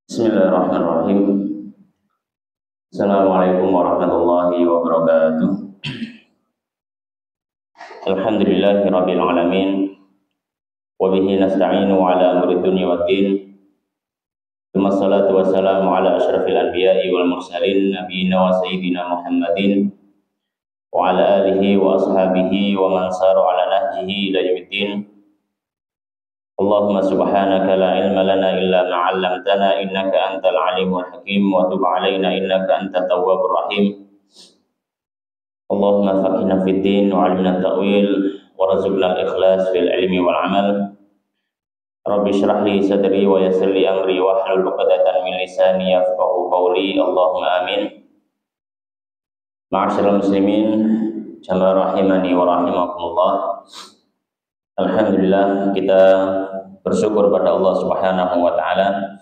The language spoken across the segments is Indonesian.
Bismillahirrahmanirrahim. Assalamualaikum warahmatullahi wabarakatuh. Alhamdulillahirabbil alamin. Wa bihi nasta'inu ala umuri dunya waddin. Tsumma shalatu wassalamu ala asyrafil anbiya'i wal mursalin nabiyina wa sayyidina Muhammadin wa ala alihi wa ashabihi wa man sara ala nahjihi ila yaumiddin. Allahumma subhanaka la ilma lana illa ma 'allamtana innaka antal alimul hakim wa tub 'alaina innaka antat tawwabur rahim. Allahumma faqihna fid din wa 'allimna at-ta'wil wa rzuqna al-ikhlas fil ilmi wal 'amal. Rabbi shrah li sadri wa yassir li amri wa hlul 'uqdatam min lisani yafqahu qawli. Allahumma amin. Ma'asyiral muslimin, jamaah rahimani wa rahimakumullah. Alhamdulillah, kita bersyukur pada Allah Subhanahu wa taala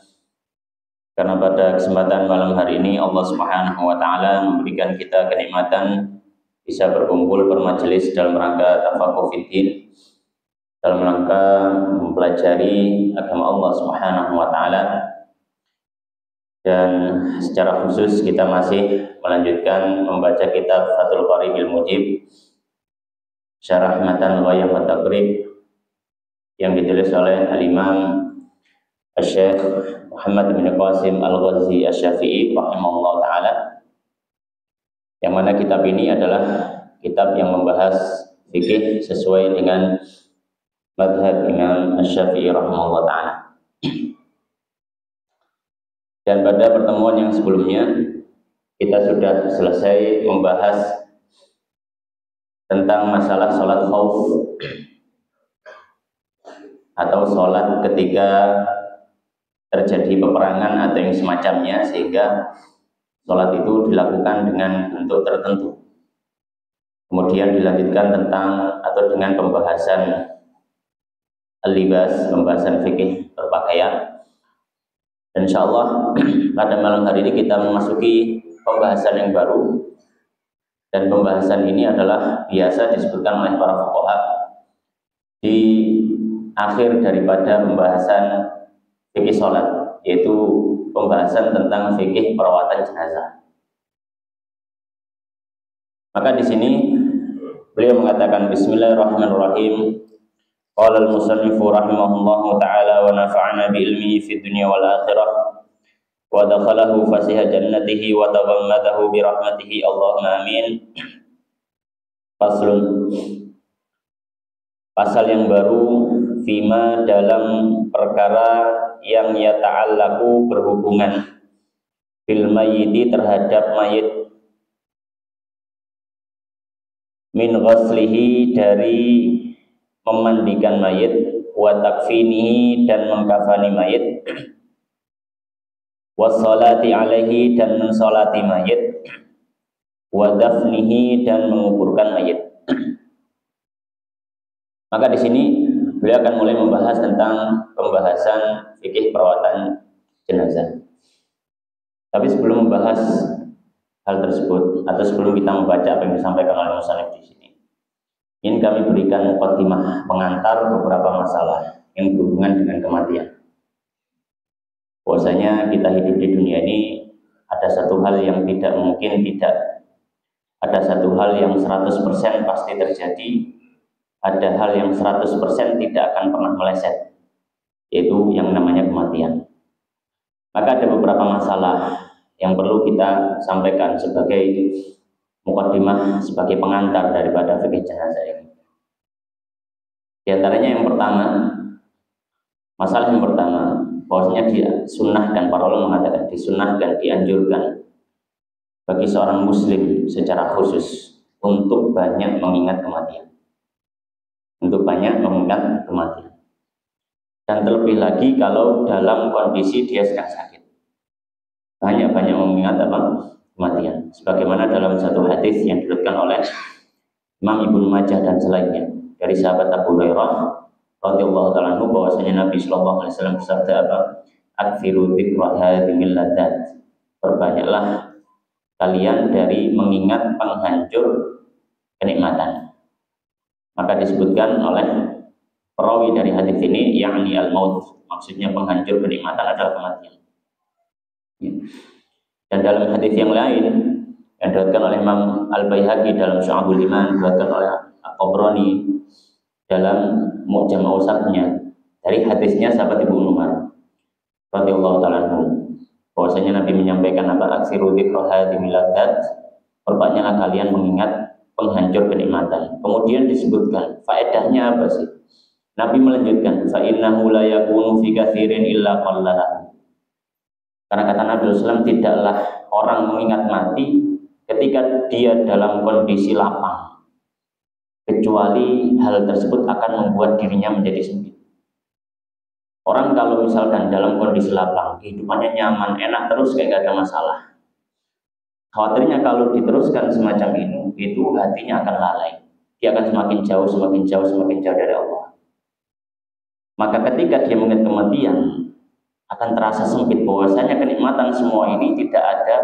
karena pada kesempatan malam hari ini Allah Subhanahu wa taala memberikan kita kenikmatan bisa berkumpul bermajelis dalam rangka tafaqquh fiddin, dalam rangka mempelajari agama Allah Subhanahu wa taala. Dan secara khusus kita masih melanjutkan membaca kitab Fathul Qaribul Mujib Syarah Matan Ghayah wa Taqrib yang ditulis oleh Al-Imam Asy-Syaikh Muhammad bin Qasim Al-Ghazi Asy-Syafi'i rahimahullah ta'ala, yang mana kitab ini adalah kitab yang membahas fikih sesuai dengan madhab Imam Asy-Syafi'i rahimahullah ta'ala. Dan pada pertemuan yang sebelumnya kita sudah selesai membahas tentang masalah sholat khauf atau sholat ketika terjadi peperangan atau yang semacamnya, sehingga sholat itu dilakukan dengan bentuk tertentu. Kemudian dilanjutkan tentang atau dengan pembahasan al-libas, pembahasan fikih berpakaian. Dan insyaallah pada malam hari ini kita memasuki pembahasan yang baru. Dan pembahasan ini adalah biasa disebutkan oleh para fuqaha di akhir daripada pembahasan fikih sholat, yaitu pembahasan tentang fikih perawatan jenazah. Maka di sini beliau mengatakan Bismillahirrahmanirrahim. Qala al-musannifu rahimahullahu ta'ala wa nafa'ana bi ilmihi fid dunya wal akhirah wa dakhalahu fasiha jannatihi wa taghammadahu bi rahmatihi Allahumma amin. Faslun, pasal yang baru, fima dalam perkara yang yata'allaku berhubungan bil mayyiti terhadap mayit, min ghaslihi dari memandikan mayit, wa takfinihi dan mengkafani mayit, wassalati alaihi dan mensolati mayit, wa dafnihi dan menguburkan mayit. Maka di sini beliau akan mulai membahas tentang pembahasan fikih perawatan jenazah. Tapi sebelum membahas hal tersebut atau sebelum kita membaca apa yang disampaikan oleh musannif di sini, ingin kami berikan muqaddimah, pengantar beberapa masalah yang berhubungan dengan kematian. Bahwasanya kita hidup di dunia ini ada satu hal yang tidak mungkin tidak, ada satu hal yang 100% pasti terjadi, ada hal yang 100% tidak akan pernah meleset, yaitu yang namanya kematian. Maka ada beberapa masalah yang perlu kita sampaikan sebagai muqaddimah, sebagai pengantar daripada fikih jenazah ini. Di antaranya yang pertama, masalah yang pertama, bahwasanya disunnahkan, para ulama mengatakan disunnahkan, dianjurkan bagi seorang muslim secara khusus untuk banyak mengingat kematian. Untuk banyak mengingat kematian. Dan terlebih lagi kalau dalam kondisi dia sedang sakit, banyak-banyak mengingat kematian. Sebagaimana dalam satu hadis yang diriwayatkan oleh Imam Ibnu Majah dan selainnya dari sahabat Abu Hurairah radhiyallahu ta'ala anhu, bahwasanya Nabi sallallahu alaihi wasallam bersabda apa? Aktsiru dzikra hadhimil ladzat. Perbanyaklah kalian dari mengingat penghancur kenikmatan. Maka disebutkan oleh perawi dari hadis ini, yakni al-maut, maksudnya penghancur kenikmatan adalah kematian. Ya. Dan dalam hadis yang lain yang diriwayatkan oleh Imam Al-Baihaqi dalam Syu'abul Iman, diriwayatkan oleh At-Tabrani dalam Mu'jam Awsatnya, dari hadisnya sahabat Ibnu Umar radhiyallahu ta'ala anhu, bahwasanya Nabi menyampaikan apa, aksiru dzikra hadhimil ladzat, perbanyaklah kalian mengingat penghancur kenikmatan. Kemudian disebutkan faedahnya apa sih? Nabi melanjutkan, fa innahu la yakunu fi katsirin illa qallalah. Karena kata Nabi SAW, tidaklah orang mengingat mati ketika dia dalam kondisi lapang, kecuali hal tersebut akan membuat dirinya menjadi sempit. Orang kalau misalkan dalam kondisi lapang, kehidupannya nyaman, enak terus, kayak gak ada masalah. Khawatirnya kalau diteruskan semacam itu hatinya akan lalai. Dia akan semakin jauh, semakin jauh, semakin jauh dari Allah. Maka ketika dia mengingat kematian, akan terasa sempit, bahwasanya kenikmatan semua ini tidak ada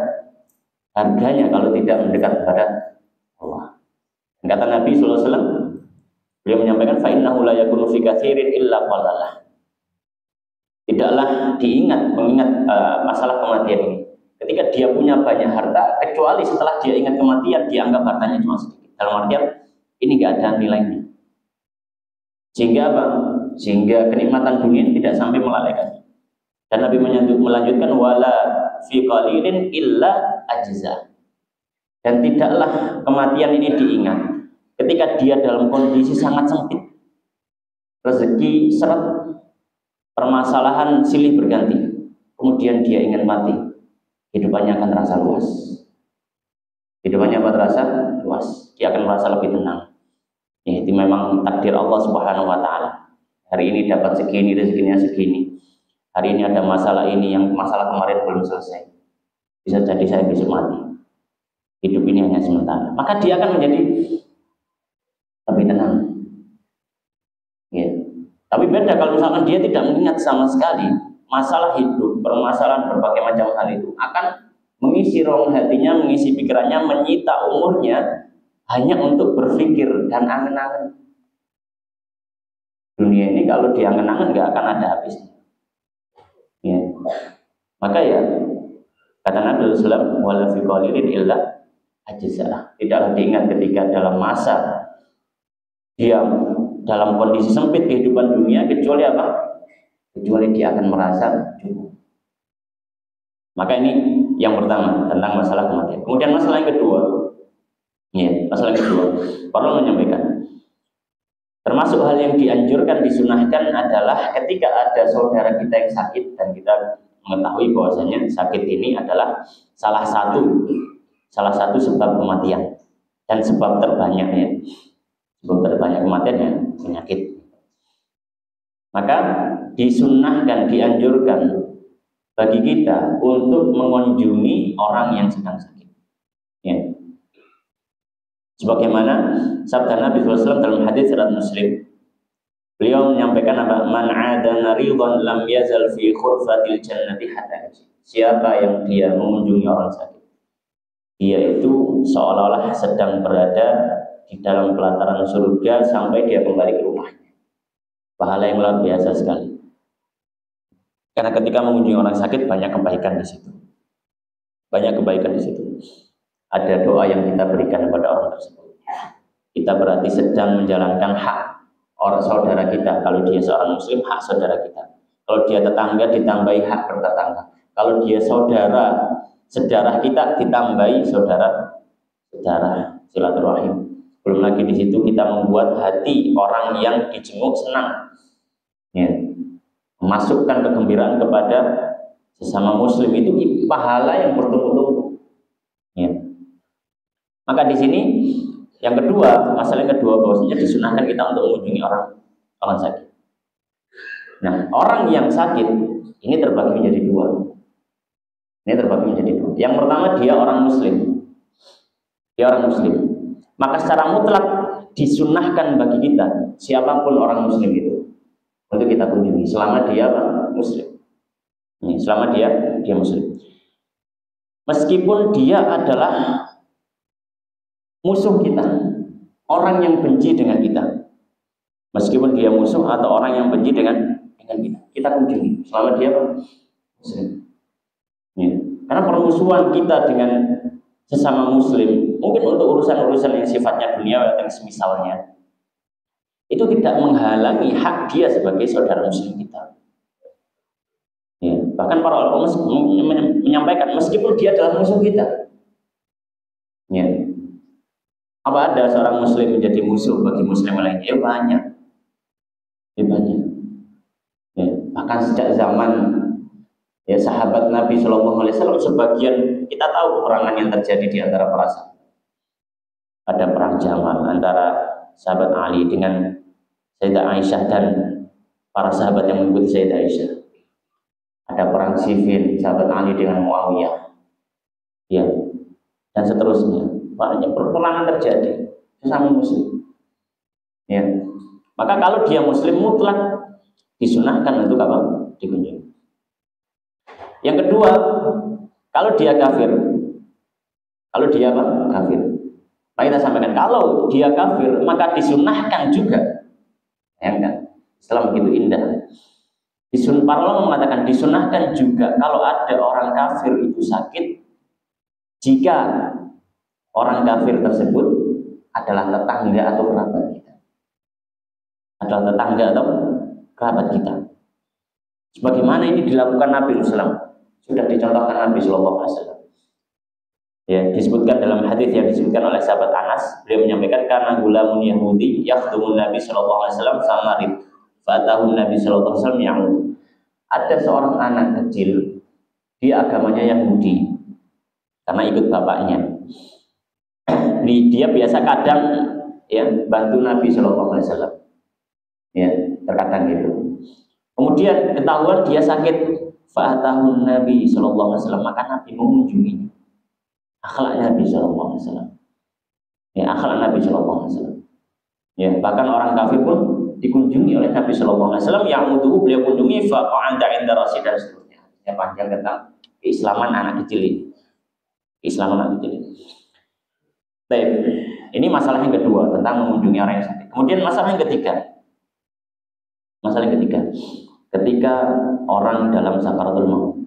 harganya kalau tidak mendekat kepada Allah. Kata Nabi SAW, beliau menyampaikan, fa innahu la yakunu fi katsirin illa qallalah. Tidaklah mengingat masalah kematian ini ketika dia punya banyak harta, kecuali setelah dia ingat kematian, dia anggap hartanya cuma sedikit. Dalam artian ini nggak ada nilainya. Sehingga apa? Sehingga kenikmatan dunia tidak sampai melalaikan. Dan Nabi melanjutkan, wala fi qalilin illa ajza. Dan tidaklah kematian ini diingat ketika dia dalam kondisi sangat sempit, rezeki seret, permasalahan silih berganti, kemudian dia ingin mati, hidupannya akan terasa luas. Hidupannya apa terasa luas? Dia akan merasa lebih tenang. Itu memang takdir Allah Subhanahu wa Ta'ala. Hari ini dapat segini, rezekinya segini. Hari ini ada masalah ini, yang masalah kemarin belum selesai. Bisa jadi saya besok mati. Hidup ini hanya sementara. Maka dia akan menjadi lebih tenang. Ya. Tapi beda kalau misalkan dia tidak mengingat sama sekali masalah hidup, permasalahan berbagai macam hal itu akan mengisi ruang hatinya, mengisi pikirannya, menyita umurnya hanya untuk berpikir dan angan-angan. Dunia ini kalau diangan-angan nggak akan ada habisnya. Ya. Maka ya kata Nabi SAW, wala fi qalilin illa ajza. Tidaklah diingat ketika dalam masa dia dalam kondisi sempit kehidupan dunia, kecuali apa? Kecuali dia akan merasa cukup. Maka ini yang pertama tentang masalah kematian. Kemudian masalah yang kedua, masalah yang kedua, perlu menyampaikan. Termasuk hal yang dianjurkan, disunahkan adalah ketika ada saudara kita yang sakit dan kita mengetahui bahwasanya sakit ini adalah salah satu sebab kematian dan sebab terbanyaknya. Sebab terbanyak kematian ya penyakit. Maka disunahkan, dianjurkan bagi kita untuk mengunjungi orang yang sedang sakit. Ya. Sebagaimana sabda Nabi SAW dalam hadis riwayat Muslim, beliau menyampaikan apa? Man 'adana ridwan lam yazal fi khurfatil jannati hatta. Siapa yang dia mengunjungi orang sakit, dia itu seolah-olah sedang berada di dalam pelataran surga sampai dia kembali ke rumahnya. Pahala yang luar biasa sekali. Karena ketika mengunjungi orang sakit banyak kebaikan di situ. Banyak kebaikan di situ. Ada doa yang kita berikan kepada orang tersebut. Kita berarti sedang menjalankan hak orang saudara kita. Kalau dia seorang muslim, hak saudara kita. Kalau dia tetangga, ditambahi hak bertetangga. Kalau dia saudara sedarah kita, ditambahi saudara silaturahim. Belum lagi di situ kita membuat hati orang yang dijenguk senang, ya, memasukkan kegembiraan kepada sesama muslim, itu pahala yang bertumpuk-tumpuk. Ya. Maka di sini yang kedua, masalah yang kedua, bahwasanya disunahkan kita untuk mengunjungi orang sakit. Nah, orang yang sakit ini terbagi menjadi dua. Yang pertama, dia orang muslim. Maka secara mutlak disunahkan bagi kita, siapapun orang muslim itu, untuk kita kunjungi selama dia muslim. Selama dia muslim. Meskipun dia adalah musuh kita, orang yang benci dengan kita, Meskipun dia musuh atau orang yang benci dengan kita kunjungi selama dia muslim. Ya. Karena permusuhan kita dengan sesama muslim, mungkin untuk urusan-urusan yang sifatnya dunia atau semisalnya, itu tidak menghalangi hak dia sebagai saudara muslim kita. Ya. Bahkan para ulama menyampaikan meskipun dia adalah musuh kita. Ya. Apa ada seorang muslim menjadi musuh bagi muslim lainnya? Ya banyak. Ya banyak. Ya. Bahkan sejak zaman ya sahabat Nabi Shallallahu Alaihi Wasallam, sebagian kita tahu peperangan yang terjadi di antara para sahabat. Ada perang Jamal antara sahabat Ali dengan Sayyidah Aisyah dan para sahabat yang mengikuti Sayyidah Aisyah. Ada perang Siffin sahabat Ali dengan Muawiyah. Ya, dan seterusnya. Banyak peperangan terjadi sesama muslim. Ya. Maka kalau dia muslim mutlak disunahkan untuk apa? Dikunjungi. Yang kedua, kalau dia kafir, kalau dia apa? Kafir. Maka kita sampaikan kalau dia kafir maka disunahkan juga. Ya kan? Islam begitu indah. Para ulama mengatakan disunahkan juga kalau ada orang kafir itu sakit, jika orang kafir tersebut adalah tetangga atau kerabat kita. Adalah tetangga atau kerabat kita. Sebagaimana ini dilakukan Nabi Sallam, sudah dicontohkan Nabi Sallallahu Alaihi Wasallam. Ya, disebutkan dalam hadis yang disebutkan oleh sahabat Anas, beliau menyampaikan karena gulamun Yahudi yakhdumun Nabi Sallallahu Alaihi Wasallam samarin, fatahun Nabi Sallallahu Alaihi Wasallam yang ada seorang anak kecil, dia agamanya Yahudi, karena ikut bapaknya. Dia biasa kadang ya bantu Nabi Sallallahu Alaihi Wasallam, ya terkadang gitu. Kemudian ketahuan dia sakit, fatahun Nabi Sallallahu Alaihi Wasallam, maka Nabi mengunjunginya. Akhlak Nabi Sallallahu Alaihi Wasallam, ya akhlak Nabi Sallallahu Alaihi Wasallam. Ya bahkan orang kafir pun dikunjungi oleh Nabi Sallallahu Alaihi Wasallam, yang mutuh beliau kunjungi fa'anda inda rasid dan seterusnya. Ya panjang tentang keislaman anak kecil ini. Keislaman anak kecil ini. Baik, ini masalah yang kedua tentang mengunjungi orang yang sakit. Kemudian masalah yang ketiga. Masalah yang ketiga, ketika orang dalam sakaratul maut.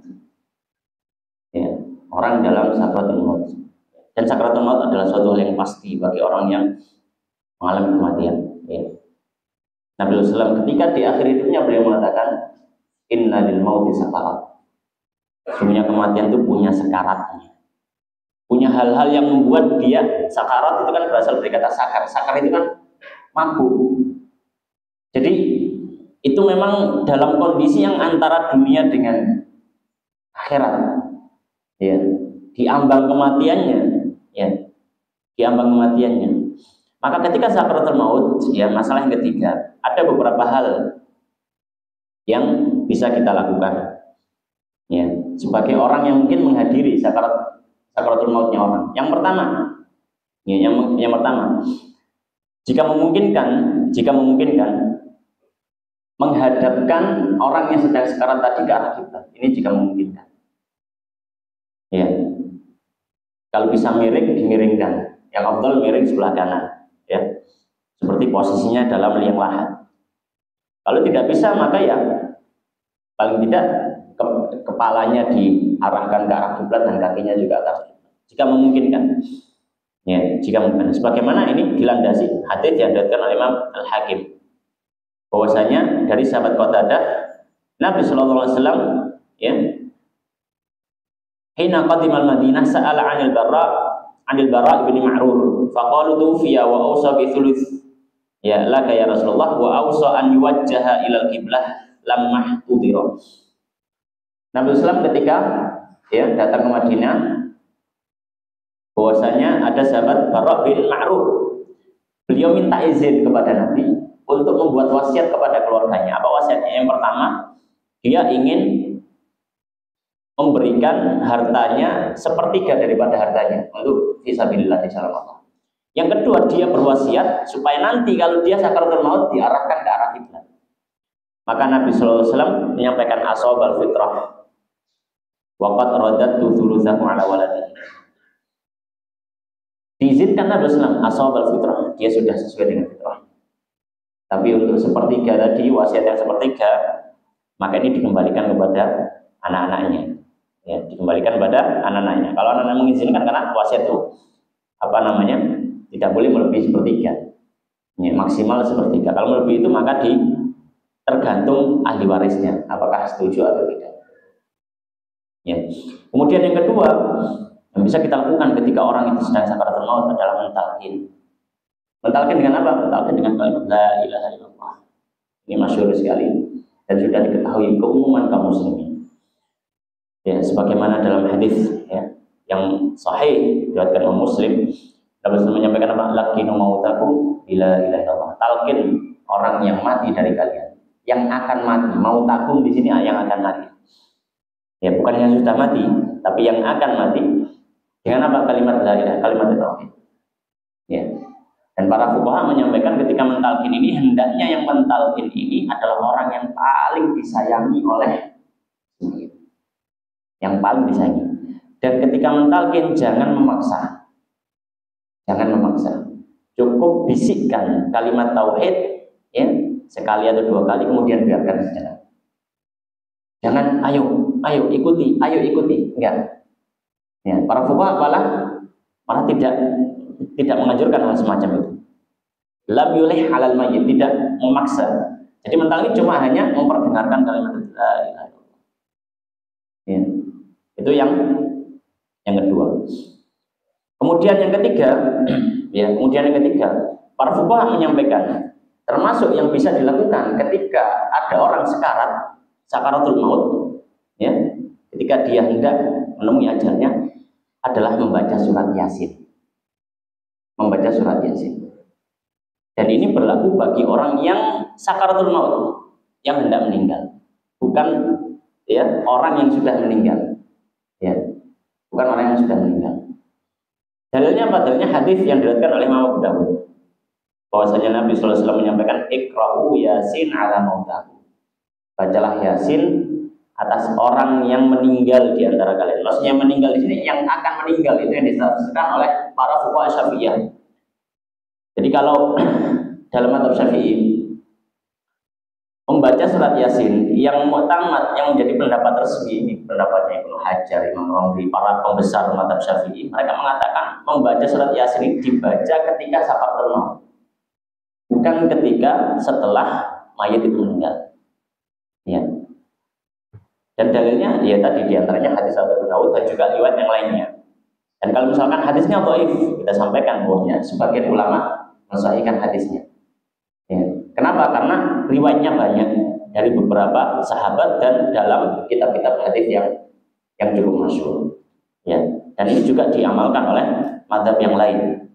Ya, orang dalam sakaratul maut. Dan sakaratul maut adalah suatu hal yang pasti bagi orang yang mengalami kematian. Ya. Nabi SAW ketika di akhir hidupnya beliau mengatakan inna lil mauti sakarat. Sesungguhnya kematian itu punya sekaratnya, punya hal-hal yang membuat dia sakarat. Itu kan berasal dari kata sakar. Sakar itu kan mabuk. Jadi itu memang dalam kondisi yang antara dunia dengan akhirat. Ya, diambang kematiannya, ya, diambang kematiannya. Maka ketika sakaratul maut, ya masalah yang ketiga, ada beberapa hal yang bisa kita lakukan. Ya, sebagai orang yang mungkin menghadiri sakaratul mautnya orang. Yang pertama, ya, yang pertama, jika memungkinkan, menghadapkan orang yang sedang sekarat tadi ke arah kita. Ini jika memungkinkan. Ya, kalau bisa miring, dimiringkan. Yang afdal miring sebelah kanan. Ya, seperti posisinya dalam liang lahat. Kalau tidak bisa maka ya paling tidak kepalanya diarahkan ke arah kiblat dan kakinya juga ke arah kiblat. Jika memungkinkan, ya, jika memungkinkan. Sebagaimana ini dilandasi hadits yang diriwayatkan oleh Imam Al-Hakim, bahwasanya dari sahabat Qatadah, Nabi Sallallahu Alaihi Wasallam, ya, hina qadimal Madinah sa'ala 'anil Bara bin Ma'rur faqalu tufiya wa awsa bi thuluth ya laka ya Rasulullah wa awsa an yuwajjaha ilal qiblah lamma tudira. Nabi Sallam ketika ya datang ke Madinah, bahwasanya ada sahabat Bara bin Ma'rur, beliau minta izin kepada Nabi untuk membuat wasiat kepada keluarganya. Apa wasiatnya? Yang pertama, dia ingin memberikan hartanya sepertiga daripada hartanya untuk fisabilillah di jalan Allah. Yang kedua, dia berwasiat supaya nanti kalau dia sakaratul maut diarahkan ke arah kiblat. Maka Nabi sallallahu alaihi wasallam menyampaikan ashabal fitrah wa qad radadtu thulutsahu ala waladihi. Diizinkan Nabi sallallahu alaihi wasallam ashabal fitrah, dia sudah sesuai dengan fitrah. Tapi untuk sepertiga tadi, wasiat yang sepertiga, maka ini dikembalikan kepada anak-anaknya. Ya, dikembalikan kepada anak-anaknya. Kalau anak-anak mengizinkan, karena wasiat itu tidak boleh melebihi sepertiga. Ya, maksimal sepertiga. Kalau melebihi itu maka tergantung ahli warisnya, apakah setuju atau tidak. Ya. Kemudian yang kedua yang bisa kita lakukan ketika orang itu sedang sakaratul maut adalah mentalkin. Mentalkin dengan apa? Mentalkin dengan kalimat la ilaha illallah. Ini masyhur sekali dan sudah diketahui keumuman kaum muslimin. Ya, sebagaimana dalam hadis ya, yang sahih diriwayatkan oleh Muslim, Nabi SAW menyampaikan apa? Lakinu mautakum bila ilaha illallah. Talkin orang yang mati dari kalian, yang akan mati. Mautakum di sini yang akan mati. Ya, bukan yang sudah mati, tapi yang akan mati. Dengan apa? Kalimat la ilaha, kalimat tauhid. Ya. Dan para fuqaha menyampaikan ketika mentalkin ini, hendaknya yang mentalkin ini adalah orang yang paling disayangi oleh yang paling disayangi. Dan ketika mentalkin jangan memaksa. Jangan memaksa. Cukup bisikkan kalimat tauhid ya, sekali atau dua kali, kemudian biarkan sejenak. Jangan ayo ikuti. Enggak. Ya, para fuqaha malah tidak menganjurkan hal semacam itu. Lam yulih halal mayyit, tidak memaksa. Jadi mental ini cuma hanya memperdengarkan kalimat la ilaha illallah. Ya. Itu yang kedua. Kemudian yang ketiga, para fuqaha menyampaikan termasuk yang bisa dilakukan ketika ada orang sakaratul maut, ya, ketika dia hendak menemui ajalnya adalah membaca surat Yasin. Membaca surat Yasin. Dan ini berlaku bagi orang yang sakaratul maut, yang hendak meninggal, bukan ya orang yang sudah meninggal, ya, bukan orang yang sudah meninggal. Dalilnya apa? Dalilnya hadis yang diriwayatkan oleh Imam Abu Dawud, bahwasanya Nabi SAW menyampaikan iqra'u Yasin ala mautahu. Bacalah Yasin atas orang yang meninggal di antara kalian. Maksudnya meninggal di sini yang akan meninggal, itu yang distatuskan oleh para fuqaha Syafi'iyah. Jadi kalau dalam mazhab Syafi'i membaca surat Yasin yang mu'tamad, yang menjadi pendapat resmi, ini pendapatnya Ibnu Hajar, Imam Romli, para pembesar mazhab Syafi'i, mereka mengatakan membaca surat Yasin ini dibaca ketika sakaratul maut, bukan ketika setelah mayat itu meninggal. Ya. Dan dalilnya ya tadi diantaranya hadis Abu Dawud dan juga riwayat yang lainnya. Dan kalau misalkan hadisnya dhaif, kita sampaikan bahwasanya sebagian ulama mensahihkan hadisnya. Ya. Kenapa? Karena riwayatnya banyak dari beberapa sahabat dan dalam kitab-kitab hadis yang cukup masyhur. Ya. Dan ini juga diamalkan oleh mazhab yang lain.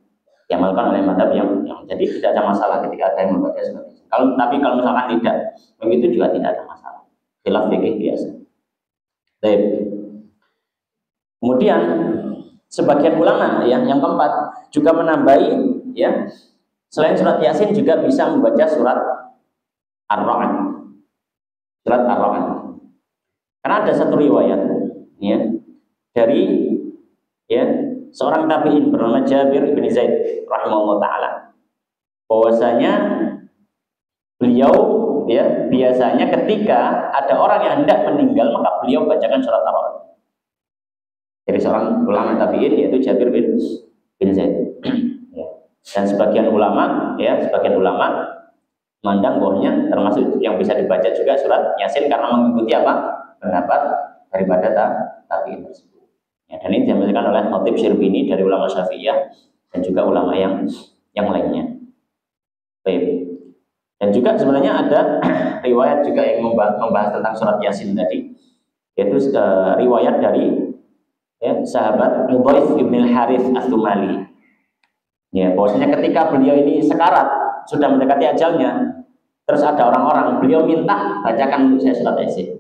Diamalkan oleh mazhab yang jadi tidak ada masalah ketika ada yang membaca surat Yasin. Tapi kalau misalkan tidak, begitu juga tidak ada masalah. Khilaf fikih biasa. Baik. Kemudian sebagian ulama yang keempat juga menambahi ya, selain surat Yasin juga bisa membaca surat Ar-Ra'd. Surat Ar-Ra'd. Karena ada satu riwayat ya dari ya seorang tabi'in bernama Jabir bin Zaid rahimahullah taala, bahwasanya beliau ya biasanya ketika ada orang yang hendak meninggal maka beliau bacakan surat Ar-Ra'd. Dari seorang ulama tabi'in yaitu Jabir bin Zaid. Ya. Dan sebagian ulama memandang bahwanya termasuk yang bisa dibaca juga surat Yasin karena mengikuti apa? Pendapat daripada tabi'in tersebut. Ya, dan ini disampaikan oleh Khatib Syirbini dari ulama Syafi'iyah dan juga ulama yang lainnya. Baik. Dan juga sebenarnya ada riwayat juga yang membahas tentang surat Yasin tadi, yaitu riwayat dari ya, sahabat Mudhaif ibn al-Harith As-Sumali. Ya, bahwasanya ketika beliau ini sekarat, sudah mendekati ajalnya, terus ada orang-orang, beliau minta bacakan untuk saya surat Yasin.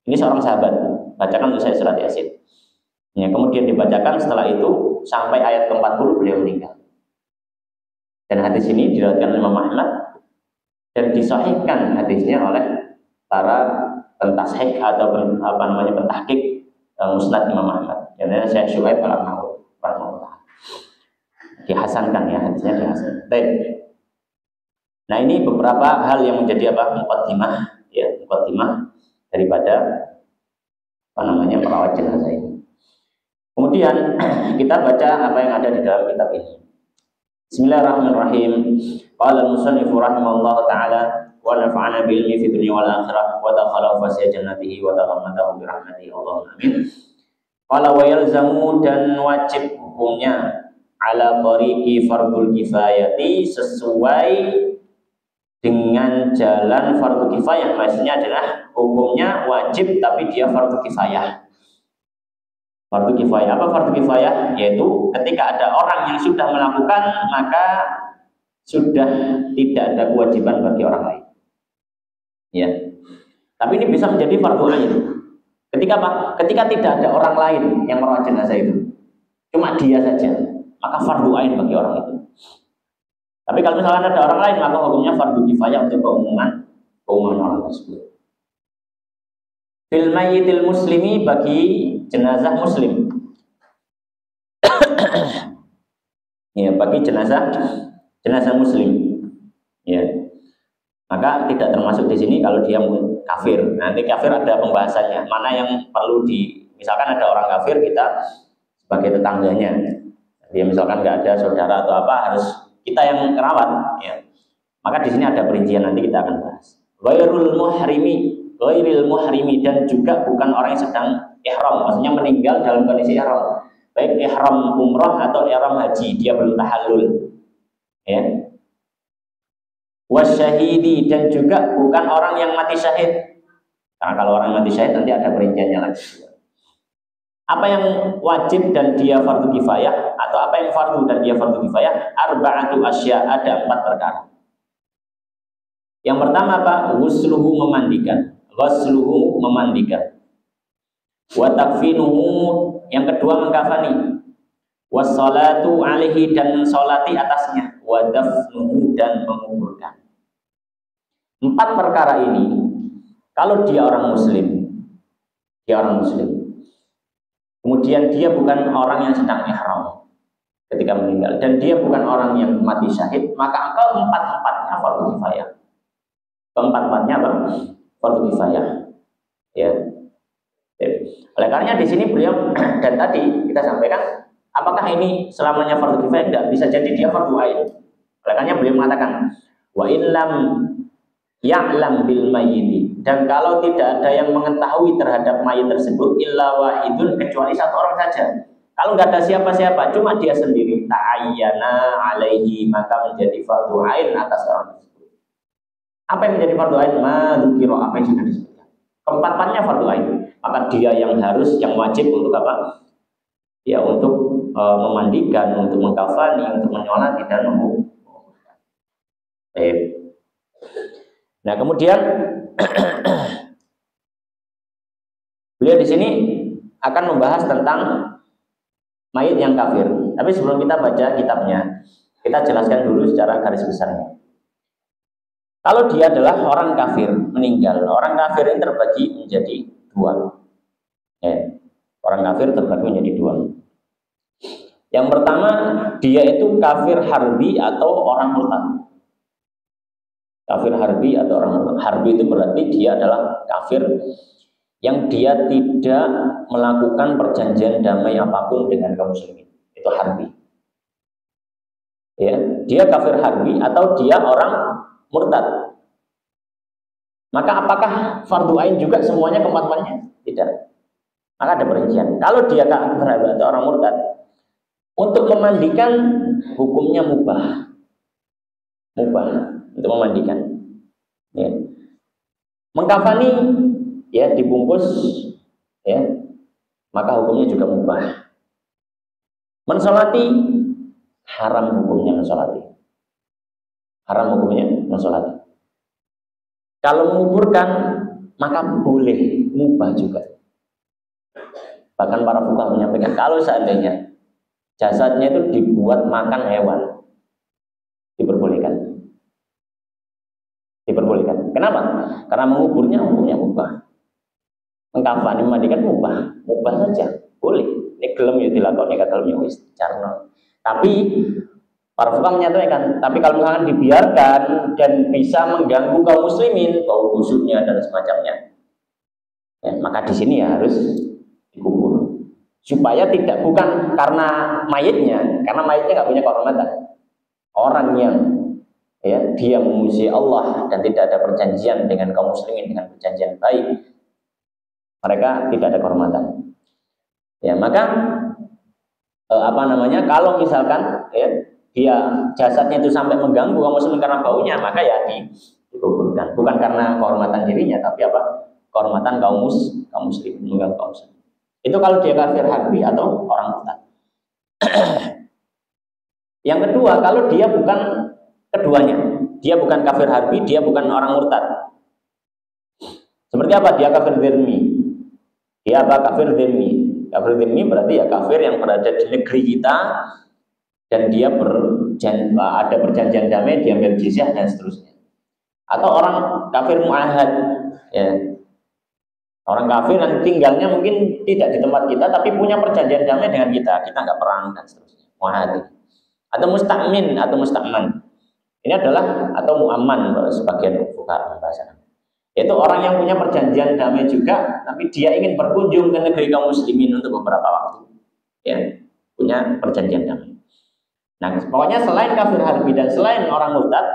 Ini seorang sahabat, bacakan untuk saya surat Yasin. Ya, kemudian dibacakan, setelah itu sampai ayat ke-40 beliau meninggal. Dan hadis ini diriwayatkan oleh Imam Ahmad dan disahihkan hadisnya oleh para pentashih atau pentahqiq Musnad Imam Ahmad. Yang saya Syuaib al-Arnaud rahimahullah. Dihasankan ya, hadisnya dihasankan. Baik. Nah, ini beberapa hal yang menjadi muqaddimah, ya, muqaddimah daripada merawat jenazah ini. Kemudian kita baca apa yang ada di dalam kitab ini. Bismillahirrahmanirrahim. Qala al-musannif rahimahullahu taala wa nafa'ana bil ilmi fid dunya wal akhirah wa dakhala fasya jannatihi wa taghammadahu bi rahmatihi. Allahumma amin. Qala wa yalzamu, dan wajib hukumnya ala tariqi fardul kifayati, sesuai dengan jalan fardu kifayah. Maksudnya adalah hukumnya wajib tapi dia fardu kifayah. Fardu kifayah, apa fardu kifayah? Yaitu ketika ada orang yang sudah melakukan, maka sudah tidak ada kewajiban bagi orang lain. Ya. Tapi ini bisa menjadi fardu ain. Ketika apa? Ketika tidak ada orang lain yang merawat jenazah itu, cuma dia saja, maka fardu ain bagi orang itu. Tapi kalau misalnya ada orang lain, maka hukumnya fardu kifayah untuk keumuman orang tersebut. Fil mayyitil muslimi, bagi jenazah muslim. Ya, bagi jenazah muslim. Ya. Maka tidak termasuk di sini kalau dia kafir. Nanti kafir ada pembahasannya. Mana yang perlu misalkan ada orang kafir, kita sebagai tetangganya. Dia misalkan nggak ada saudara atau apa, harus kita yang merawat, ya. Maka di sini ada perincian, nanti kita akan bahas. Ghairul muhrimi, dan juga bukan orang yang sedang ihram, maksudnya meninggal dalam kondisi ihram, baik ihram umrah atau ihram haji, dia belum tahallul, ya. Wasyahidi, dan juga bukan orang yang mati syahid. Karena kalau orang mati syahid nanti ada perinciannya lagi. Apa yang wajib dan dia fardu kifayah, atau apa yang fardu dan dia fardu kifayah? Arba'atu asya, ada 4 perkara. Yang pertama apa? Ghusluhu, memandikan. Ghusluhu, memandikan. Wa takfinuhu, yang kedua mengkafani. Wassalatu alaihi, dan mensolati atasnya. Wa dafnuhu, dan menguburkan. 4 perkara ini, kalau dia orang muslim, kemudian dia bukan orang yang sedang ihram ketika meninggal, dan dia bukan orang yang mati syahid, maka keempat-empatnya fardu kifayah. Keempat-empatnya apa? Fardu kifayah. Ya. Oleh karenanya di sini beliau dan tadi kita sampaikan, apakah ini selamanya fardu kifayah? Enggak, bisa jadi dia fardu ain. Oleh karenanya beliau mengatakan, wa illam ya'lam bil mayyiti, dan kalau tidak ada yang mengetahui terhadap mayit tersebut, illa wahidun, kecuali 1 orang saja. Kalau nggak ada siapa-siapa, cuma dia sendiri, ta'ayyana alaihi, maka menjadi fardu ain atas orang tersebut. Apa yang menjadi fardu ain? Madzukira, apa yang sudah disebutkan. Keempat-empatnya fardu ain, maka dia yang wajib untuk apa? Ya, untuk memandikan, untuk mengkafani, untuk menyolati dan menguburkan. Nah, kemudian beliau di sini akan membahas tentang mayit yang kafir. Tapi sebelum kita baca kitabnya, kita jelaskan dulu secara garis besarnya. Kalau dia adalah orang kafir meninggal, orang kafir ini terbagi menjadi 2. Ya, orang kafir terbagi menjadi 2. Yang pertama, dia itu kafir harbi atau orang murtad. Kafir harbi atau orang murtad. Harbi itu berarti dia adalah kafir yang dia tidak melakukan perjanjian damai apapun dengan kaum muslimin. Itu harbi. Ya, dia kafir harbi atau dia orang murtad. Maka apakah fardu ain juga semuanya keempat-empatnya? Tidak. Maka ada perincian. Kalau dia kafir harbi atau orang murtad, untuk memandikan hukumnya mubah. Untuk memandikan, ya. Mengkafani, ya, dibungkus, ya, maka hukumnya juga mubah. Mensolati, haram hukumnya mensolati. Haram hukumnya mensolati. Kalau menguburkan, maka boleh, mubah juga. Bahkan para fuqaha menyampaikan, kalau seandainya jasadnya itu dibuat makan hewan, diperbolehkan. Kenapa? Karena menguburnya hukumnya mubah. Mengkafani, memandikan mubah saja, boleh. Ini gelem ya dilakoni kata wis carno. Tapi Para fuqaha menyatakan, tapi kalau misalkan dibiarkan dan bisa mengganggu kaum muslimin, bau busuknya dan semacamnya, ya, maka di sini ya harus dikubur. Supaya tidak, bukan karena mayitnya nggak punya kehormatan. Orang yang ya dia memuji Allah dan tidak ada perjanjian dengan kaum muslimin dengan perjanjian baik, mereka tidak ada kehormatan. Ya, maka kalau misalkan ya dia jasadnya itu sampai mengganggu kaum muslimin karena baunya, maka ya dikuburkan. Bukan karena kehormatan dirinya, tapi kehormatan kaum muslimin, mengganggu kaum muslimin. Itu kalau dia kafir harbi atau orang murtad. Yang kedua, kalau dia bukan keduanya, dia bukan kafir harbi, dia bukan orang murtad. Seperti apa? Dia kafir dzimmi. Dia apa? Kafir dzimmi. Kafir dzimmi berarti ya kafir yang berada di negeri kita dan dia ada perjanjian damai, dia ambil jizyah dan seterusnya. Atau orang kafir mu'ahad, ya. Orang kafir yang tinggalnya mungkin tidak di tempat kita tapi punya perjanjian damai dengan kita nggak perang dan seterusnya. Mu'ahad. Atau musta'min atau musta'man. Ini adalah atau mu'amman sebagian fuqaha bahasa. Yaitu orang yang punya perjanjian damai juga, tapi dia ingin berkunjung ke negeri kaum muslimin untuk beberapa waktu. Ya, punya perjanjian damai. Nah, pokoknya selain kafir harbi dan selain orang murtad,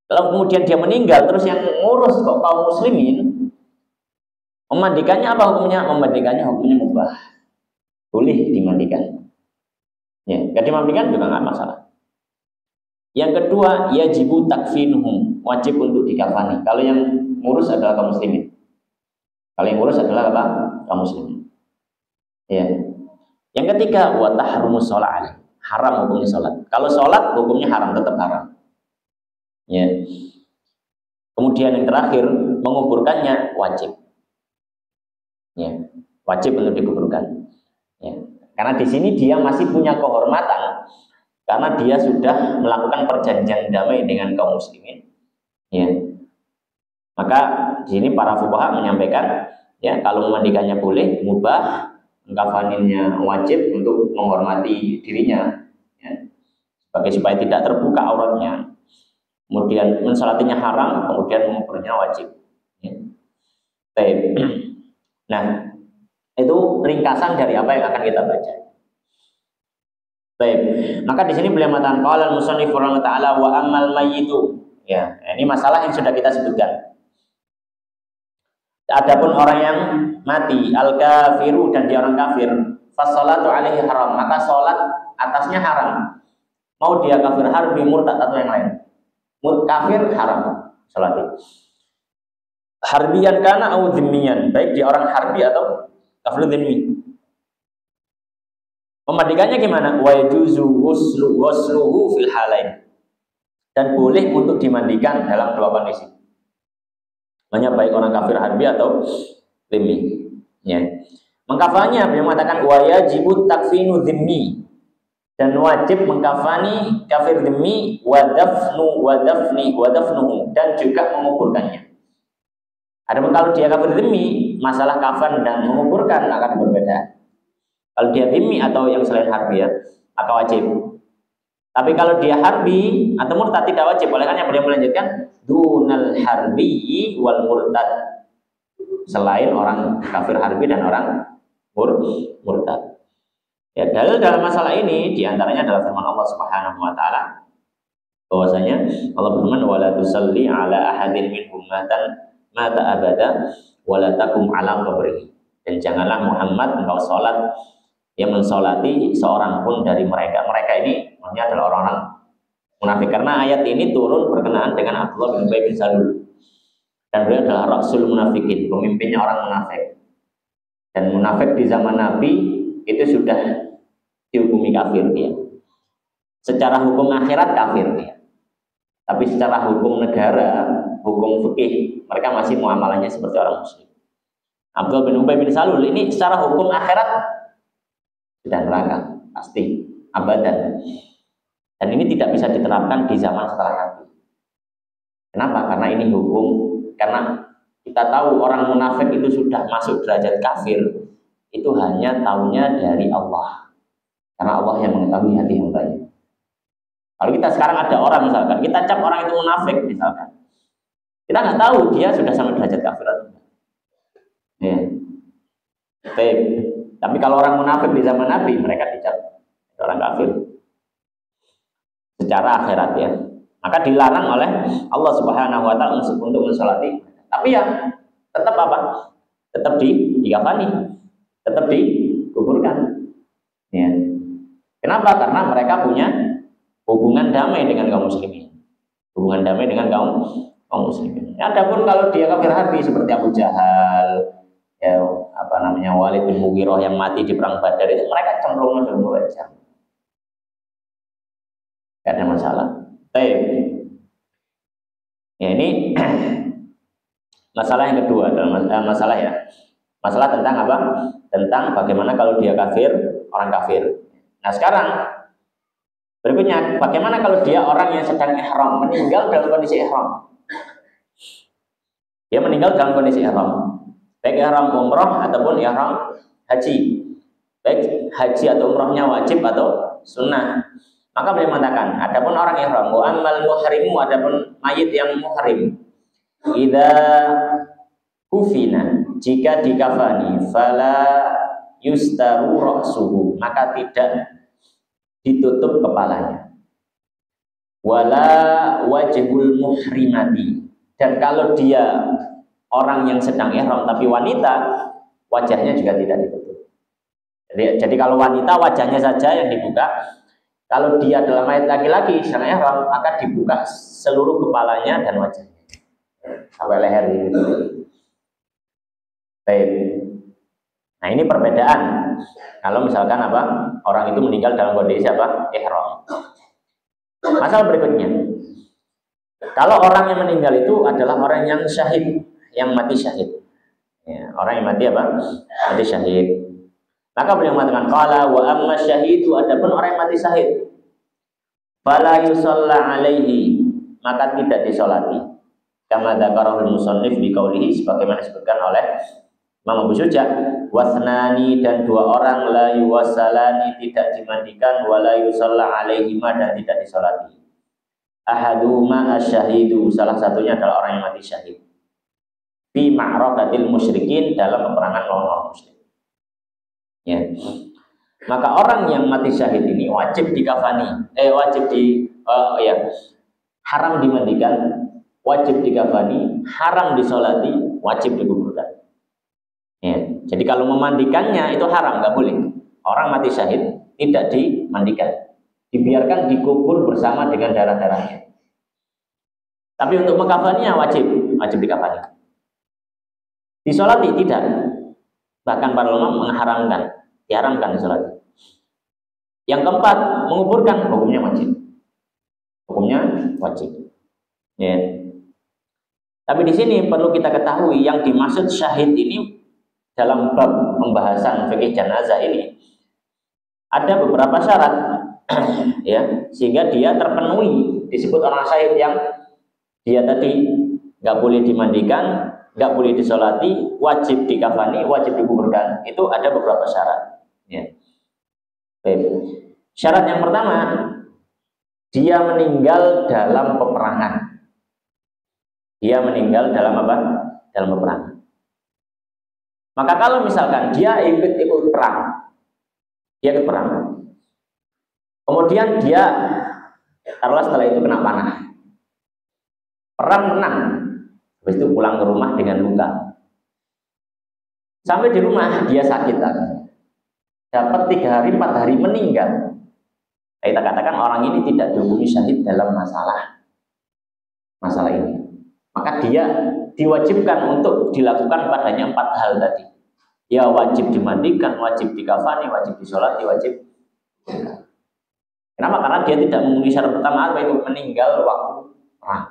kalau kemudian dia meninggal, terus yang ngurus kok kaum muslimin, memandikannya apa hukumnya? Memandikannya hukumnya mubah. Boleh dimandikan. Ya, gak dimandikan juga nggak masalah. Yang kedua, yajibu takfinuhum, wajib untuk dikafani. Kalau yang ngurus adalah kaum muslimin. Kalau yang ngurus adalah apa? Kaum muslimin. Ya. Yang ketiga, wa tahrumus shalah alaih. Haram hukumnya sholat. Kalau sholat hukumnya haram, tetap haram. Ya. Kemudian yang terakhir, menguburkannya wajib. Ya. Wajib untuk dikuburkan. Ya. Karena di sini dia masih punya kehormatan. Karena dia sudah melakukan perjanjian damai dengan kaum muslimin, ya. Maka di sini para fuqaha menyampaikan, ya kalau memandikannya boleh, mubah, mengkafaninnya wajib untuk menghormati dirinya, ya. Supaya tidak terbuka auratnya. Kemudian mensolatinya haram, kemudian menguburnya wajib. Ya. Nah, itu ringkasan dari apa yang akan kita baca. Baik, maka di sini beliau mengatakan qala al-musannif rahimahullah taala wa ammal mayyitu. Ya, ini masalah yang sudah kita sebutkan. Adapun orang yang mati al-kafiru dan dia orang kafir, fas-shalatu alaihi haram, maka salat atasnya haram. Mau dia kafir harbi, murtad atau yang lain. Kafir haram salatnya. Harbiyan kana au dzimmiyan, baik dia orang harbi atau kafir dzimmi. Memandikannya gimana? Wa yajuzu ghusluhu fil halain. Dan boleh untuk dimandikan dalam dua kondisi. Hanya baik orang kafir harbi atau dzimmi. Ya. Mengkafannya beliau mengatakan wa yajibu takfinu dzimmi. Dan wajib mengkafani kafir dzimmi wa dafnuhu dan juga menguburkannya. Adapun kalau dia kafir dzimmi, masalah kafan dan menguburkan akan berbeda. Kalau dia dhimmi atau yang selain harbi ya, maka wajib. Tapi kalau dia harbi atau murtad tidak wajib. Oleh karena beliau melanjutkan dunal harbi wal murtad, selain orang kafir harbi dan orang murtad. Ya, dalil dalam masalah ini diantaranya adalah firman Allah Subhanahu Wa Taala, bahwasanya Allah berfirman wala tusalli ala ahadin minhum mata abada wala takum ala qabrihi. Dan janganlah Muhammad engkau sholat yang mensolati seorang pun dari mereka. Mereka ini maksudnya adalah orang-orang munafik. Karena ayat ini turun berkenaan dengan Abdullah bin Ubay bin Salul. Dan beliau adalah rasul munafikin, pemimpinnya orang munafik. Dan munafik di zaman Nabi itu sudah dihukumi kafir dia. Secara hukum akhirat kafir dia. Tapi secara hukum negara, hukum fikih, mereka masih muamalahnya seperti orang muslim. Abdullah bin Ubay bin Salul ini secara hukum akhirat sudah neraka, pasti, abadan. Dan ini tidak bisa diterapkan di zaman setelah Nabi. Kenapa? Karena ini hukum. Karena kita tahu orang munafik itu sudah masuk derajat kafir, itu hanya taunya dari Allah. Karena Allah yang mengetahui hati hambanya. Kalau kita sekarang ada orang misalkan, kita cap orang itu munafik misalkan, kita nggak tahu dia sudah sampai derajat kafir atau tidak. Ya. Tapi kalau orang munafik di zaman Nabi, mereka dicap orang kafir secara akhirat ya. Maka dilarang oleh Allah Subhanahu wa taala untuk mensolati. Tapi ya tetap apa? Tetap dikafani, tetap dikuburkan. Ya. Kenapa? Karena mereka punya hubungan damai dengan kaum muslimin. Hubungan damai dengan kaum muslimin. Adapun kalau dia kafir hati seperti Abu Jahal, ya apa namanya Walid bin Mughirah yang mati di perang Badar itu, mereka cenderung masuk neraka. Gak ada masalah. Ya ini masalah yang kedua dalam masalah ya. Masalah tentang apa? Tentang bagaimana kalau dia kafir, orang kafir. Nah sekarang berikutnya, bagaimana kalau dia orang yang sedang ihram, meninggal dalam kondisi ihram? Dia meninggal dalam kondisi ihram, baik ihram umrah ataupun ihram haji, baik haji atau umrahnya wajib atau sunnah. Maka beliau mengatakan, adapun orang ihram, wa ammal muhrimu, adapun mayit yang muhrim, idza kufina, jika dikafani, fala yustaru ra'suhu, maka tidak ditutup kepalanya. Wala wajhul muhrimati, dan kalau dia orang yang sedang ihram tapi wanita, wajahnya juga tidak ditutup. Jadi kalau wanita wajahnya saja yang dibuka. Kalau dia adalah mayat laki-laki sedang ihram, maka dibuka seluruh kepalanya dan wajahnya sampai leher ini. Baik. Nah ini perbedaan. Kalau misalkan apa, orang itu meninggal dalam kondisi apa, ihram. Masalah berikutnya, kalau orang yang meninggal itu adalah orang yang syahid, yang mati syahid. Ya, orang yang mati apa? Mati syahid. Maka beliau mengatakan, qala wa amma syahidu, adapun orang yang mati syahid, fala yusalla alaihi, maka tidak disolati. Kama dzakarahul musannif bi qaulihi, sebagaimana disebutkan oleh Imam Abu Syuja, wasnani, dan dua orang, la yuwassalani, tidak dimandikan, wala yusalla alaihima, dan tidak disolati. Ahaduma asyahidu, salah satunya adalah orang yang mati syahid, fi ma'rakatil musyrikin, dalam peperangan lawan orang musyrik. Ya. Maka orang yang mati syahid ini wajib dikafani, haram dimandikan, wajib dikafani, haram disolati, wajib dikuburkan. Ya. Jadi kalau memandikannya itu haram, nggak boleh. Orang mati syahid tidak dimandikan, dibiarkan dikubur bersama dengan darah-darahnya. Tapi untuk mengkafaninya wajib dikafani. Disolati tidak. Bahkan para ulama mengharamkan, diharamkan disolati. Yang keempat, menguburkan, hukumnya wajib. Hukumnya wajib. Ya. Tapi di sini perlu kita ketahui yang dimaksud syahid ini dalam bab pembahasan fikih jenazah ini ada beberapa syarat ya, sehingga dia terpenuhi, disebut orang syahid yang dia tadi nggak boleh dimandikan, nggak boleh disolati, wajib dikafani, wajib dikuburkan. Itu ada beberapa syarat. Ya. Syarat yang pertama, dia meninggal dalam peperangan. Dia meninggal dalam apa? Dalam peperangan. Maka kalau misalkan dia ikut perang, dia ikut perang, kemudian dia taruhlah setelah itu kena panah, perang menang, habis itu pulang ke rumah dengan luka. Sampai di rumah dia sakit lagi, dapat 3 hari 4 hari meninggal. Kita katakan orang ini tidak dihukumi syahid dalam masalah ini. Maka dia diwajibkan untuk dilakukan padanya 4 hal tadi. Ya wajib dimandikan, wajib dikafani, wajib disolati, wajib. Kenapa? Karena dia tidak memenuhi syarat pertama, apa itu? Meninggal waktu perang.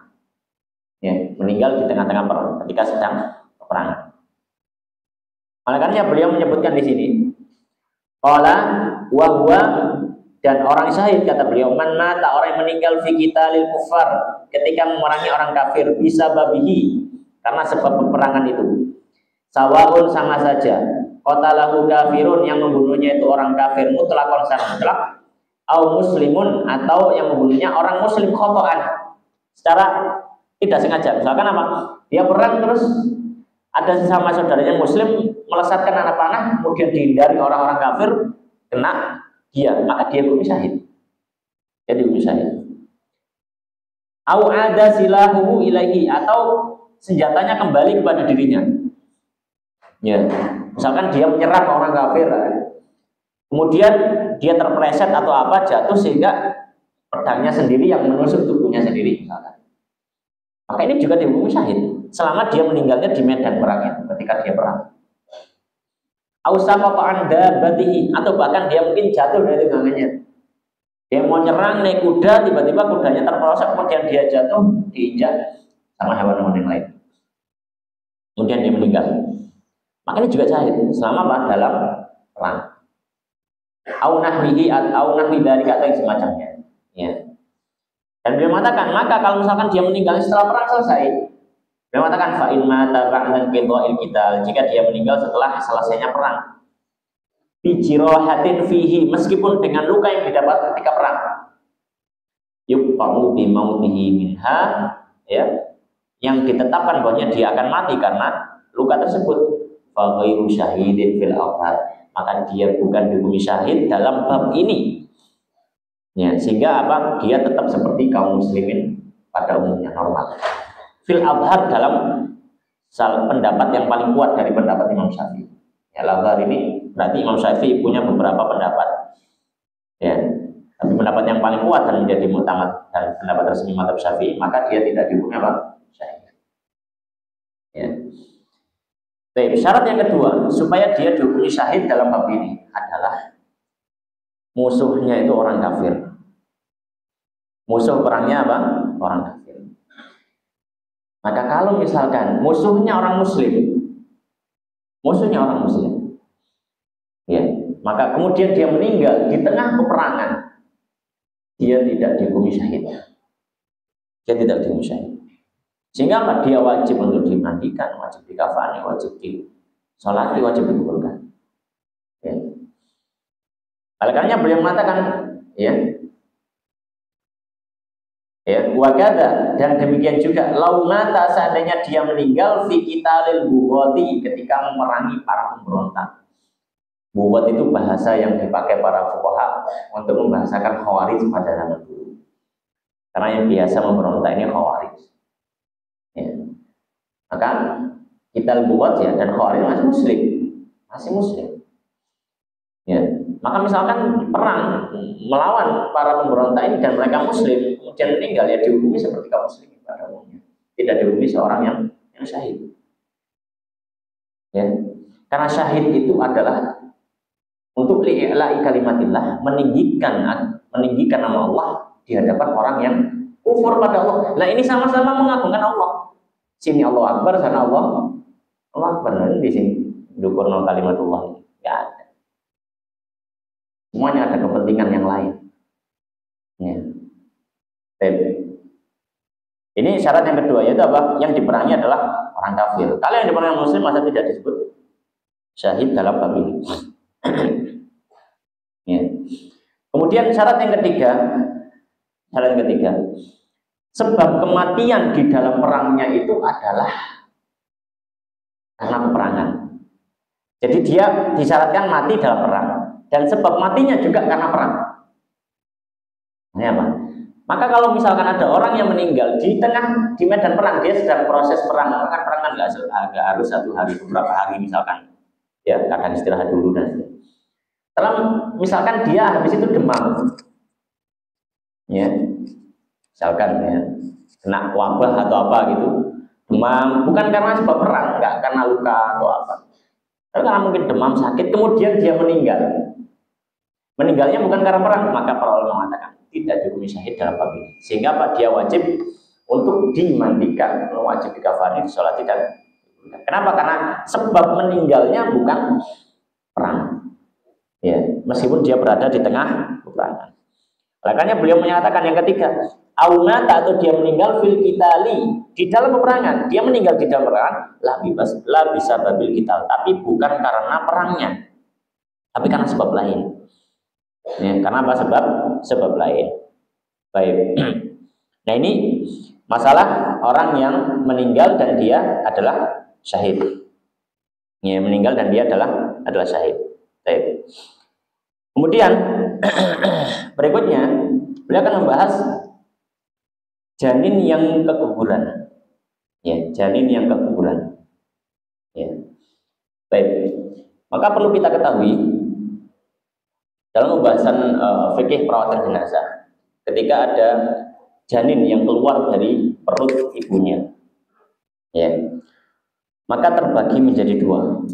Ya, meninggal di tengah-tengah perang ketika sedang peperangan. Makanya beliau menyebutkan di sini, qala wa huwa, dan orang syahid, kata beliau, man mata, orang yang meninggal fi qitalil kufar, ketika memerangi orang kafir, bisa babihi, karena sebab peperangan itu, sawaun, sama saja, qatalahu kafirun, yang membunuhnya itu orang kafir, mutlakon secara mutlak, au muslimun, atau yang membunuhnya orang muslim khotoan secara tidak sengaja. Misalkan apa? Dia perang terus ada sesama saudaranya muslim melesatkan anak panah, kemudian dihindari orang-orang kafir, kena dia, maka dia hukum syahid. Jadi hukum syahid. Au ada silahu ilaihi, atau senjatanya kembali kepada dirinya. Ya, misalkan dia menyerang orang kafir, kemudian dia terpleset atau apa, jatuh sehingga pedangnya sendiri yang menusuk tubuhnya sendiri, misalkan. Maka ini juga dihukum syahid selama dia meninggalnya di medan perang ketika dia perang. Ausaqata anda batihi, atau bahkan dia mungkin jatuh dari tunggangannya. Dia mau nyerang naik kuda, tiba-tiba kudanya terprosok, kemudian dia jatuh, diinjak sama hewan-hewan yang lain. Kemudian dia meninggal. Maka ini juga syahid selama dalam perang. Au nahwihi dari kata yang semacamnya. Ya. Dan beliau mengatakan, maka kalau misalkan dia meninggal setelah perang selesai, beliau mengatakan fa in mata ba'da qida'il qital, jika dia meninggal setelah selesainya perang, bi jirahatin fihi, meskipun dengan luka yang didapat ketika perang, yuqamu bi mautihi minha, ya, yang ditetapkan bahwanya dia akan mati karena luka tersebut, fa ghairu syahidin fil awhad, maka dia bukan dihukumi syahid dalam bab ini. Ya, sehingga apa? Dia tetap seperti kaum muslimin pada umumnya normal. Fil abhar, dalam pendapat yang paling kuat dari pendapat Imam Syafi'i. Ya, abhar ini berarti Imam Syafi'i punya beberapa pendapat. Ya, tapi pendapat yang paling kuat dan menjadi mutamad dan pendapat resmi mazhab Syafi'i, maka dia tidak dihukumi apa? Syahid. Ya. Baik, syarat yang kedua supaya dia dihukumi syahid dalam bab ini adalah musuhnya itu orang kafir. Musuh perangnya apa? Orang kafir. Maka kalau misalkan musuhnya orang muslim, ya, maka kemudian dia meninggal di tengah peperangan, dia tidak dihukumi syahid. Dia tidak dihukumi syahid. Sehingga apa? Dia wajib untuk dimandikan, wajib dikafani, wajib disolati, wajib dikuburkan. Ya. Oleh karenanya beliau mengatakan, wakada, dan demikian juga laumata, seandainya dia meninggal fi qitalil bughati, ketika memerangi para pemberontak. Bughat itu bahasa yang dipakai para fuqaha untuk membahasakan khawarij pada zaman dulu. Karena yang biasa memberontak ini khawarij. Ya. Maka qital bughat ya, dan khawarij masih muslim. Ya. Maka misalkan perang melawan para pemberontak ini dan mereka muslim, kemudian meninggal, ya dihukumi seperti kaum muslimin pada umumnya. Tidak dihukumi seorang yang syahid. Ya. Karena syahid itu adalah untuk li'i'la'i kalimatillah, meninggikan nama Allah di hadapan orang yang kufur pada Allah. Nah, ini sama-sama mengagungkan Allah. Sini Allah Akbar, sana Allah Akbar. Di sini dukurna kalimatullah. Ya ada. Semuanya ada kepentingan yang lain. Ya. Ini syarat yang kedua, yaitu apa? Yang diperangi adalah orang kafir. Kalau yang diperangi muslim, masa tidak disebut syahid dalam bab ini. Ya. Kemudian syarat yang ketiga, sebab kematian di dalam perangnya itu adalah karena peperangan. Jadi dia disyaratkan mati dalam perang. Dan sebab matinya juga karena perang. Ini apa? Maka kalau misalkan ada orang yang meninggal di medan perang, dia sedang proses perang, maka perang kan nggak harus 1 hari, beberapa hari misalkan, ya kadang istirahat dulu dan sebagainya. Kalau misalkan dia habis itu demam, ya, misalkan ya, kena wabah atau apa gitu, demam, bukan karena sebab perang, nggak karena luka atau apa, tapi karena mungkin demam sakit, kemudian dia meninggalnya bukan karena perang, maka para ulama mengatakan tidak dihukumi syahid dalam bab ini. Sehingga apa? Dia wajib untuk dimandikan, wajib dikafani, disolati dan kenapa? Karena sebab meninggalnya bukan perang. Ya, meskipun dia berada di tengah peperangan. Makanya beliau menyatakan yang ketiga, aunata, atau dia meninggal fil qitali, di dalam peperangan. Dia meninggal di dalam peperangan, la bisa babil qital, tapi bukan karena perangnya, tapi karena sebab lain. Ya, karena apa? Sebab lain. Baik. Nah, ini masalah orang yang meninggal dan dia adalah syahid. Ya, meninggal dan dia adalah syahid. Baik. Kemudian berikutnya beliau akan membahas janin yang keguguran. Ya, janin yang keguguran. Ya. Baik. Maka perlu kita ketahui dalam pembahasan fikih perawatan jenazah, ketika ada janin yang keluar dari perut ibunya, ya, maka terbagi menjadi dua.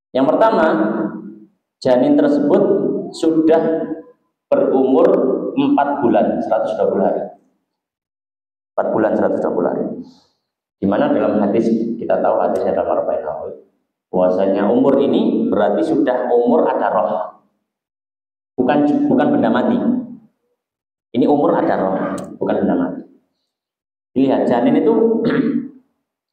Yang pertama, janin tersebut sudah berumur 4 bulan 120 hari. 4 bulan 120 hari. Di mana dalam hadis kita tahu, hadisnya dalam Arba'in Nawawi, bahwasanya umur ini berarti sudah umur ada roh. Bukan benda mati. Ini umur ada roh, bukan benda mati. Lihat, janin itu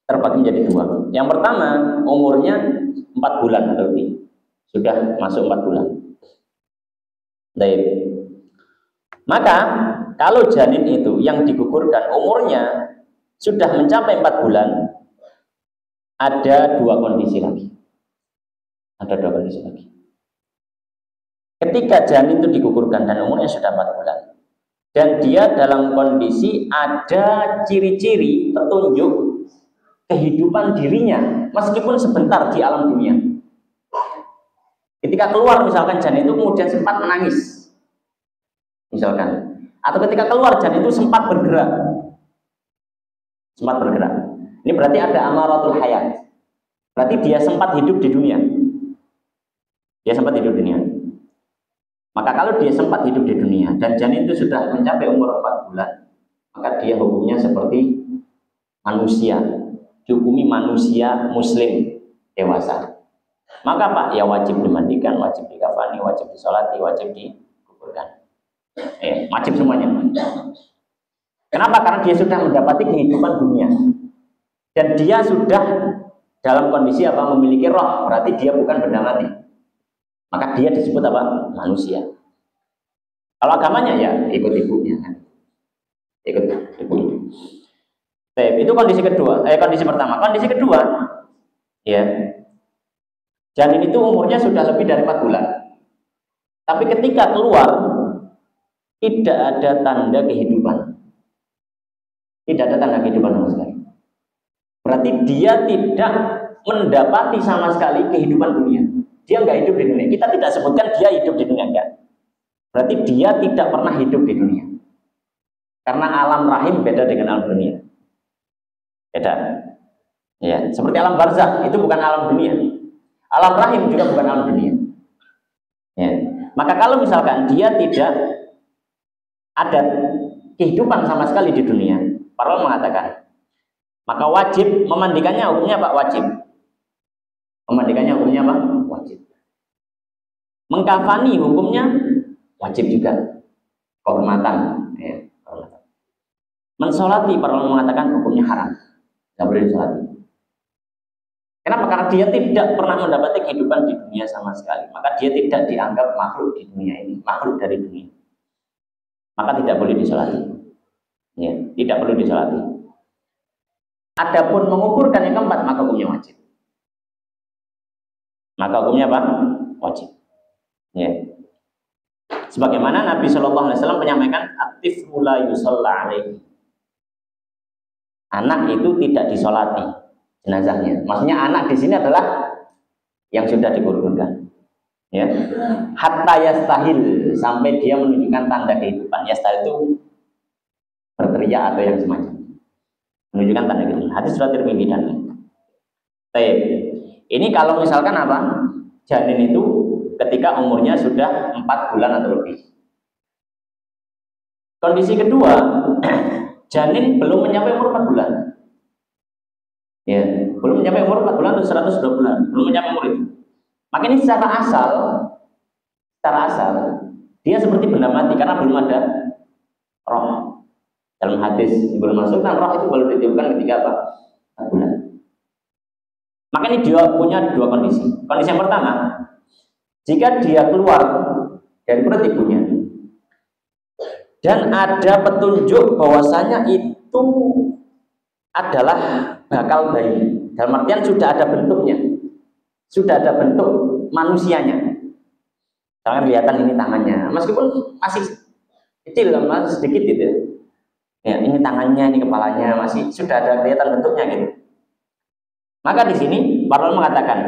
terbagi menjadi dua. Yang pertama, umurnya 4 bulan atau lebih. Sudah masuk 4 bulan. Baik. Maka kalau janin itu yang digugurkan umurnya sudah mencapai 4 bulan, ada dua kondisi lagi. Ketika janin itu digugurkan dan umurnya sudah 4 bulan, dan dia dalam kondisi ada ciri-ciri petunjuk kehidupan dirinya meskipun sebentar di alam dunia. Ketika keluar misalkan janin itu kemudian sempat menangis, misalkan, atau ketika keluar janin itu sempat bergerak. Ini berarti ada amaratul hayat. Berarti dia sempat hidup di dunia. Maka kalau dia sempat hidup di dunia dan janin itu sudah mencapai umur 4 bulan, maka dia hukumnya seperti manusia, dihukumi manusia muslim dewasa. Maka Pak, ya wajib dimandikan, wajib dikafani, wajib disolati, wajib dikuburkan. Wajib semuanya. Kenapa? Karena dia sudah mendapati kehidupan dunia dan dia sudah dalam kondisi apa? Memiliki roh. Berarti dia bukan benda mati. Maka dia disebut apa? Manusia. Kalau agamanya ya ikut ibunya kan. Ikut ibunya. Itu kondisi kedua. Kondisi pertama. Kondisi kedua, ya, janin itu umurnya sudah lebih dari 4 bulan. Tapi ketika keluar tidak ada tanda kehidupan. Sama sekali. Berarti dia tidak mendapati sama sekali kehidupan dunia. Dia nggak hidup di dunia. Kita tidak sebutkan dia hidup di dunia, enggak. Berarti dia tidak pernah hidup di dunia. Karena alam rahim beda dengan alam dunia. Beda. Ya, seperti alam barzakh itu bukan alam dunia. Alam rahim juga bukan alam dunia. Ya. Maka kalau misalkan dia tidak ada kehidupan sama sekali di dunia, para ulama mengatakan, maka wajib memandikannya, hukumnya apa? Wajib. Memandikannya hukumnya apa? Wajib. Mengkafani hukumnya wajib juga. Kehormatan. Ya, kehormatan. Mensolati, para ulama mengatakan hukumnya haram. Tidak boleh disolati. Kenapa? Karena dia tidak pernah mendapati kehidupan di dunia sama sekali. Maka dia tidak dianggap makhluk di dunia ini, makhluk dari dunia. Maka tidak boleh disolati. Ya, tidak perlu disolati. Adapun mengukurkan yang keempat, maka hukumnya wajib. Maka hukumnya apa? Wajib. Ya. Sebagaimana Nabi Shallallahu Alaihi Wasallam menyampaikan, aktif mulai yusalla alaihi. Anak itu tidak disolati jenazahnya. Maksudnya anak di sini adalah yang sudah digugurkan. Ya. Hatta yastahil, sampai dia menunjukkan tanda kehidupan. Yastahil itu berteriak atau yang semacam, menunjukkan tanda kehidupan. Hadis riwayat Tirmidzi dan lain. Ini kalau misalkan apa? Janin itu ketika umurnya sudah 4 bulan atau lebih. Kondisi kedua, janin belum mencapai umur 4 bulan. Ya, belum mencapai umur 4 bulan atau 120 bulan, belum mencapai umur itu. Maka ini secara asal dia seperti benda mati karena belum ada roh. Dalam hadis Ibnu Mas'ud, roh itu baru ditiupkan ketika apa? 4 bulan. Maka ini dia punya dua kondisi. Kondisi yang pertama, jika dia keluar dari perut ibunya dan ada petunjuk bahwasanya itu adalah bakal bayi, dalam artian sudah ada bentuknya, sudah ada bentuk manusianya. Misalkan kelihatan ini tangannya, meskipun masih kecil, masih sedikit gitu. Ya, ini tangannya, ini kepalanya, masih sudah ada kelihatan bentuknya gitu. Maka di sini para ulama mengatakan,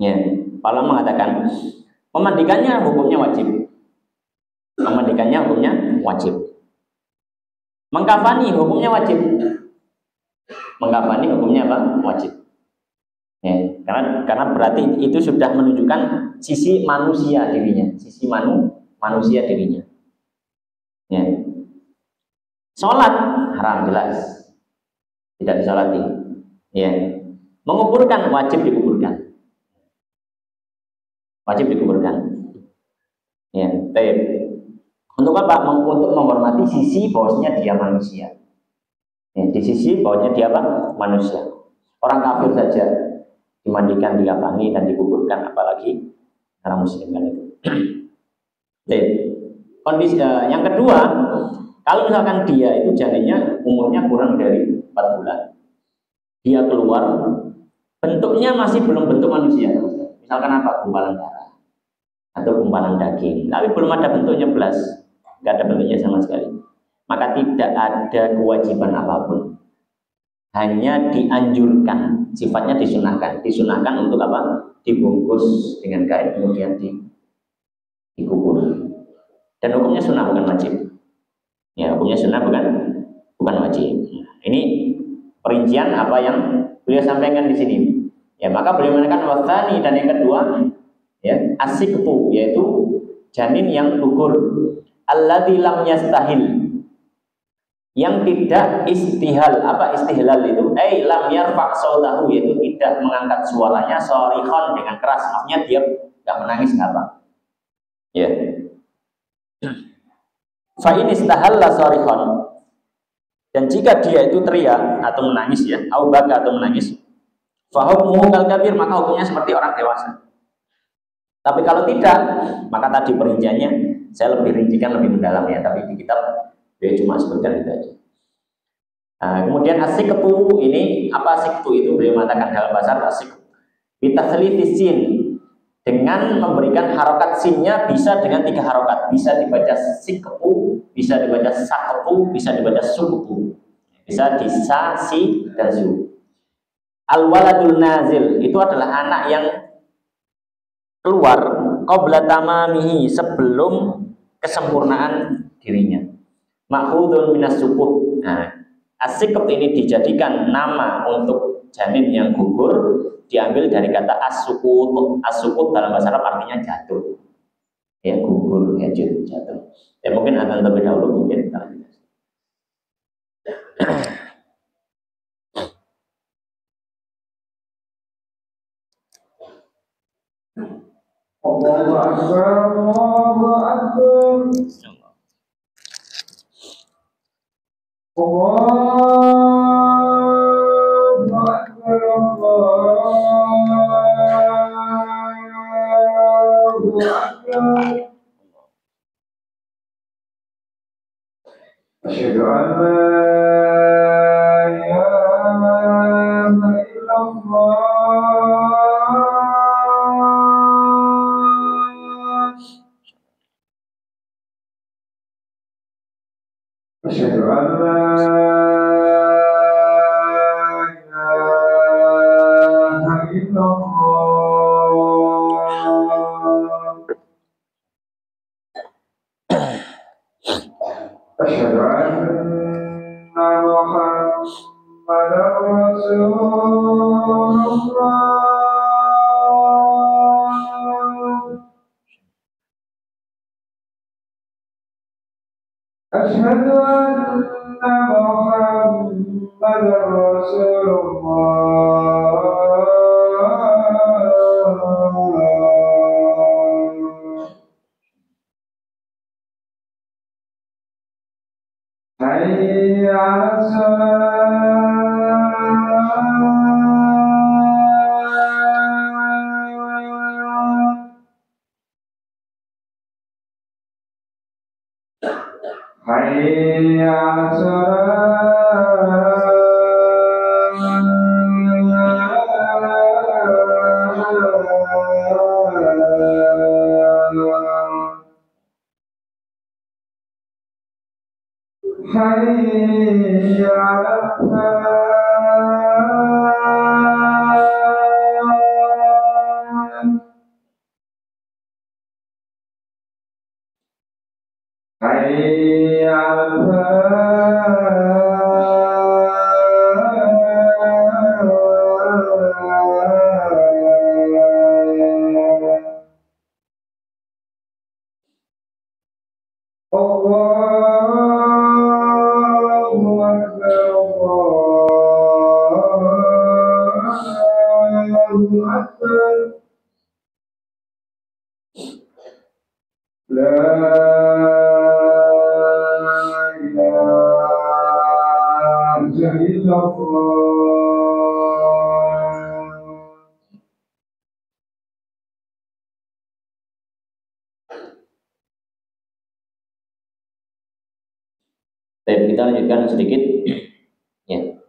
ya, para ulama mengatakan memandikannya hukumnya wajib. Memandikannya hukumnya wajib. Mengkafani hukumnya wajib. Mengkafani hukumnya apa? Wajib. Ya, karena berarti itu sudah menunjukkan sisi manusia dirinya, sisi manusia dirinya. Ya. Sholat haram jelas, tidak disolati. Ya. Menguburkan wajib dikuburkan, wajib dikuburkan. Ya, baik. Untuk apa? Untuk menghormati sisi bahwasanya dia manusia. Ya, di sisi bahwasanya dia apa? Manusia. Orang kafir saja dimandikan, dikafani dan dikuburkan, apalagi orang muslim kan itu. Baik. Kondisi yang kedua, kalau misalkan dia itu janinnya umurnya kurang dari 4 bulan, dia keluar, bentuknya masih belum bentuk manusia. Misalkan apa? Gumpalan darah atau gumpalan daging, tapi belum ada bentuknya belas, nggak ada bentuknya sama sekali. Maka tidak ada kewajiban apapun, hanya dianjurkan, sifatnya disunahkan. Disunahkan untuk apa? Dibungkus dengan kain kemudian dikubur. Dan hukumnya sunnah bukan wajib. Ya, hukumnya sunnah bukan wajib. Ini perincian apa yang beliau sampaikan di sini. Ya, maka beliau menekan wasani, dan yang kedua ya, asiktu, yaitu janin yang gugur, alladzi lam yastahil, yang tidak istihal. Apa istihlal itu? Lam yarfa' sautahu, yaitu tidak mengangkat suaranya sharikhon dengan keras, maksudnya dia enggak menangis, enggak apa. Ya. Fa in istahalla sharikhon, dan jika dia itu teriak atau menangis ya, au baka atau menangis, fa hukmuhu kal kabir, maka hukumnya seperti orang dewasa. Tapi kalau tidak, maka tadi perinciannya saya lebih rincikan lebih mendalam ya, tapi di kitab dia cuma sebutkan itu aja. Nah, kemudian asiktu ini, apa asiktu itu? Beliau mengatakan dalam bahasa asiktu bitaslitis sin, dengan memberikan harokat sinnya bisa dengan 3 harokat, bisa dibaca siktu, bisa dibaca saktu, bisa dibaca suktu, bisa di sa, si, dan su. Al-waladul nazil itu adalah anak yang keluar qabla tamamihi, sebelum kesempurnaan dirinya. Makhudun minas sukuh. Nah, asikut ini dijadikan nama untuk janin yang gugur, diambil dari kata as-sukut. As-sukut dalam bahasa Arab artinya jatuh. Ya, gugur, ya, jatuh. Ya, mungkin akan terlebih dahulu mungkin kita lanjut. Allahu Akbar, Allahu Akbar. Allahu Akbar, Allahu Akbar. Asyhadu an la ilaha illallah. Asyhadu an la ilaha illallah. Asyhadu anna Muhammadar Rasulullah. Asyhadu anna Muhammadar Rasulullah. Hayya 'alas shalah. Hayya 'alas salat. Hayya 'alal falah. Hayya 'alal falah. Allahu Akbar, Allahu Akbar. La ilaha illallah. Baik, kita lanjutkan sedikit. Ya.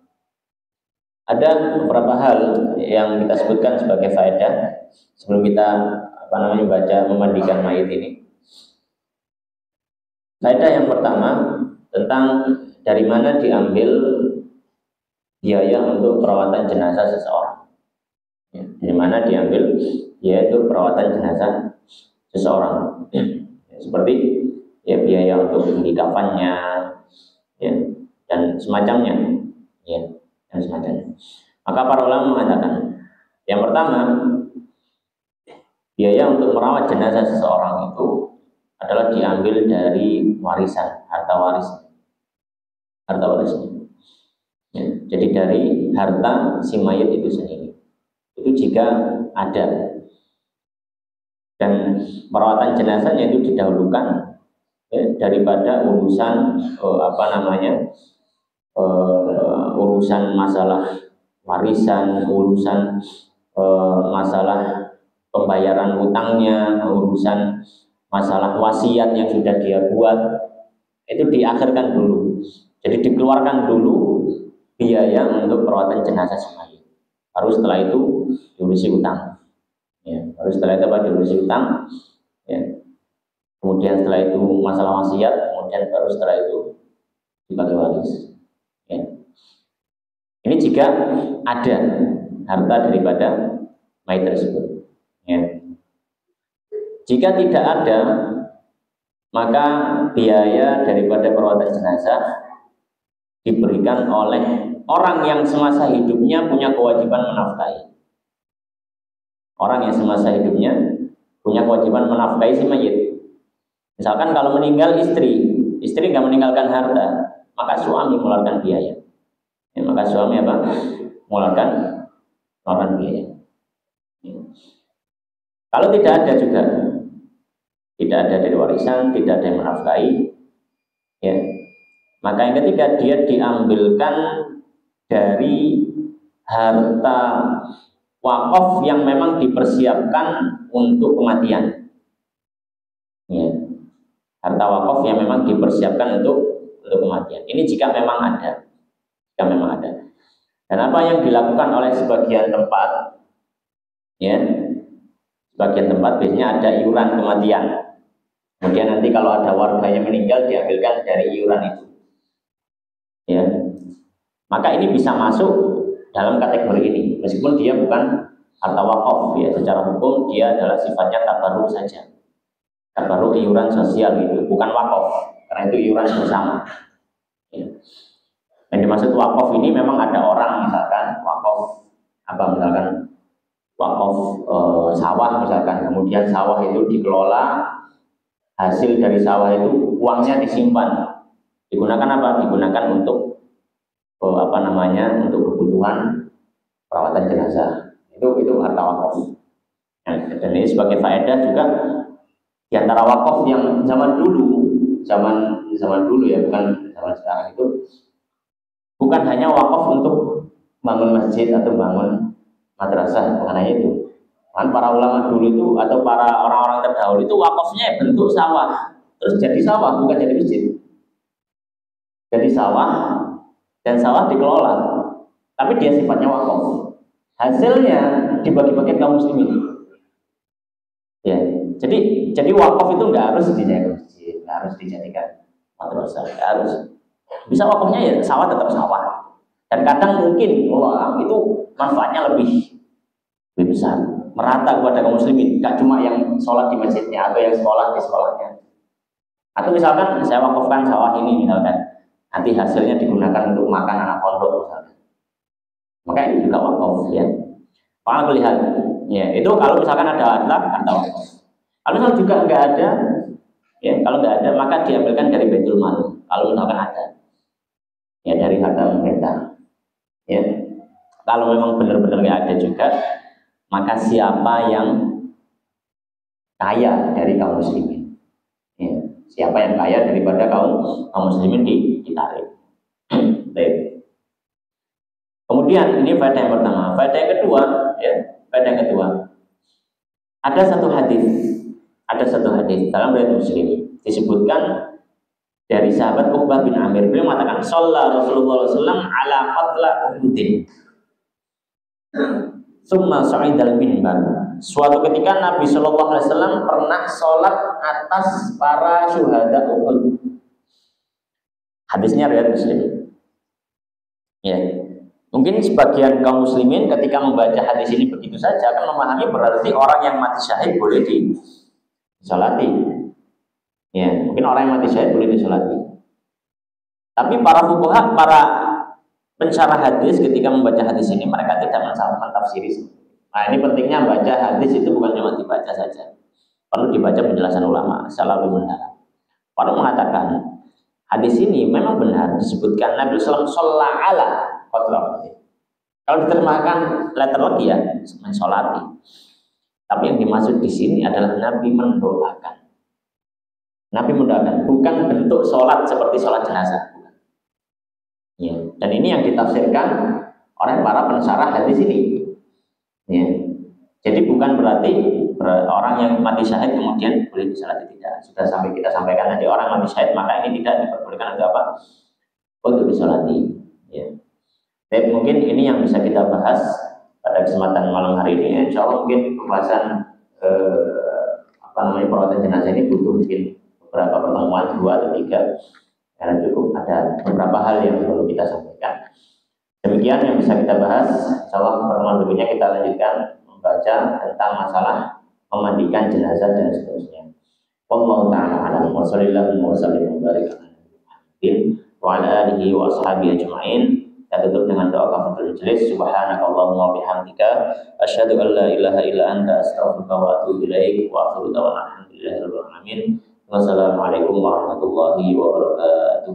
Ada beberapa hal yang kita sebutkan sebagai faedah sebelum kita baca memandikan mayit ini. Faedah yang pertama tentang dari mana diambil biaya untuk perawatan jenazah seseorang. Ya, dari mana diambil biaya untuk perawatan jenazah seseorang. Ya, seperti ya biaya untuk beli kafannya, ya, dan semacamnya, ya, dan semacamnya. Maka para ulama mengatakan, yang pertama, biaya untuk merawat jenazah seseorang itu adalah diambil dari warisan, harta warisnya. Ya, jadi dari harta si mayit itu sendiri. Itu jika ada. Dan perawatan jenazahnya itu didahulukan ya, daripada urusan urusan masalah warisan, urusan masalah pembayaran utangnya, urusan masalah wasiat yang sudah dia buat, itu diakhirkan dulu. Jadi dikeluarkan dulu biaya untuk perawatan jenazah mayit. Baru setelah itu diurusi utang. Ya, baru setelah itu diurusi utang. Ya. Kemudian setelah itu masalah wasiat, kemudian baru setelah itu dibagi waris. Ya. Ini jika ada harta daripada mayit tersebut. Ya. Jika tidak ada, maka biaya daripada perawatan jenazah diberikan oleh orang yang semasa hidupnya punya kewajiban menafkahi. Orang yang semasa hidupnya punya kewajiban menafkahi si mayit. Misalkan kalau meninggal istri nggak meninggalkan harta, maka suami mengeluarkan biaya. Ya, maka suami mengeluarkan biaya. Ya. Kalau tidak ada juga, tidak ada dari warisan, tidak ada yang menafkahi, ya, maka yang ketiga dia diambilkan dari harta wakaf yang memang dipersiapkan untuk kematian. Ya. Harta wakaf yang memang dipersiapkan untuk kematian. Ini jika memang ada. Dan apa yang dilakukan oleh sebagian tempat, ya, sebagian tempat biasanya ada iuran kematian. Kemudian nanti kalau ada warga yang meninggal diambilkan dari iuran itu. Ya. Maka ini bisa masuk dalam kategori ini, meskipun dia bukan harta wakaf, ya, secara hukum dia adalah sifatnya tabarruk saja. Tabarruk iuran sosial itu, bukan wakaf, karena itu iuran bersama. Ya. Yang dimaksud wakaf ini memang ada orang misalkan wakaf sawah misalkan, kemudian sawah itu dikelola, hasil dari sawah itu uangnya disimpan, digunakan apa? Digunakan untuk untuk kebutuhan perawatan jenazah. Itu harta wakaf. Dan ini sebagai faedah juga di antara wakaf yang zaman dulu ya, bukan zaman sekarang, itu bukan hanya wakaf untuk bangun masjid atau bangun madrasah, bukan hanya itu. Kan para ulama dulu itu atau para orang-orang terdahulu itu wakafnya bentuk sawah. terus jadi sawah, bukan jadi masjid. Jadi sawah, dan sawah dikelola, tapi dia sifatnya wakaf. Hasilnya dibagi-bagikan kaum muslimin. Ya, jadi wakaf itu nggak harus dijadikan masjid, nggak harus dijadikan madrasah, nggak harus. Bisa wakafnya ya sawah tetap sawah. Dan kadang mungkin wah itu manfaatnya lebih besar, merata kepada kaum muslimin, nggak cuma yang sholat di masjidnya atau yang sekolah di sekolahnya. Atau misalkan saya wakafkan sawah ini misalkan, nanti hasilnya digunakan untuk makan anak pondok misalkan. Maka ini juga wakaf ya. Pak lihat, ya itu kalau misalkan ada atlak atau wakaf. Kalau misalkan juga nggak ada, ya kalau nggak ada maka diambilkan dari Baitul Mal. Kalau misalkan ada, ya dari harta pemerintah. Ya, kalau memang benar-benar nggak ada juga, maka siapa yang kaya dari kaum muslimin? Ya, siapa yang kaya daripada kaum muslimin ditarik. Baik. Kemudian ini faedah yang pertama. Faedah yang kedua, ya, faedah yang kedua. Ada satu hadis dalam riwayat Muslim disebutkan dari sahabat Uqbah bin Amir, beliau mengatakan, "Shalla Rasulullah SAW ala qatla Uhudin." Summa sa'idal minbar. Suatu ketika Nabi Shallallahu Alaihi Wasallam pernah sholat atas para syuhada Uhud. Hadisnya riwayat Muslim. Ya, mungkin sebagian kaum muslimin ketika membaca hadis ini begitu saja akan memahami berarti orang yang mati syahid boleh disolati. Ya, mungkin orang yang mati syahid boleh disolati. Tapi para fuqaha, para pensyarah hadis ketika membaca hadis ini mereka tidak mentafsiri. Nah, ini pentingnya baca hadis itu bukan cuma dibaca saja, perlu dibaca penjelasan ulama secara lebih mendalam. Para mengatakan hadis ini memang benar disebutkan Nabi SAW sholat ala qatla. Kalau diterjemahkan letter lagi ya mensolati. Tapi yang dimaksud di sini adalah Nabi mendoakan. Nabi mendoakan, bukan bentuk sholat seperti sholat jenazah. Ya. Dan ini yang ditafsirkan oleh para pensyarah hadis ini. Ya. Jadi bukan berarti orang yang mati syahid kemudian boleh disolati, tidak. Sudah sampai kita sampaikan nanti orang mati syahid maka ini tidak diperbolehkan untuk apa? Untuk disolati. Ya. Tapi mungkin ini yang bisa kita bahas pada kesempatan malam hari ini. Insya Allah mungkin pembahasan perawatan jenazah ini butuh mungkin beberapa pertemuan 2 atau 3 karena cukup ada beberapa hal yang perlu kita sampaikan. Demikian yang bisa kita bahas. Insya Allah pertemuan berikutnya kita lanjutkan membaca tentang masalah memandikan jenazah dan seterusnya. Wallahu ta'ala a'lam wa sallallahu wa sallam wa barik wa ala alihi wa ashabihi ajma'in. Kita tutup dengan doa kafaratul majlis. Subhanakallahumma wa bihamdika asyhadu an la ilaha illa anta astaghfiruka wa atubu ilaik wa akhiru da'wana alhamdulillahirabbil alamin. Wassalamualaikum warahmatullahi wabarakatuh.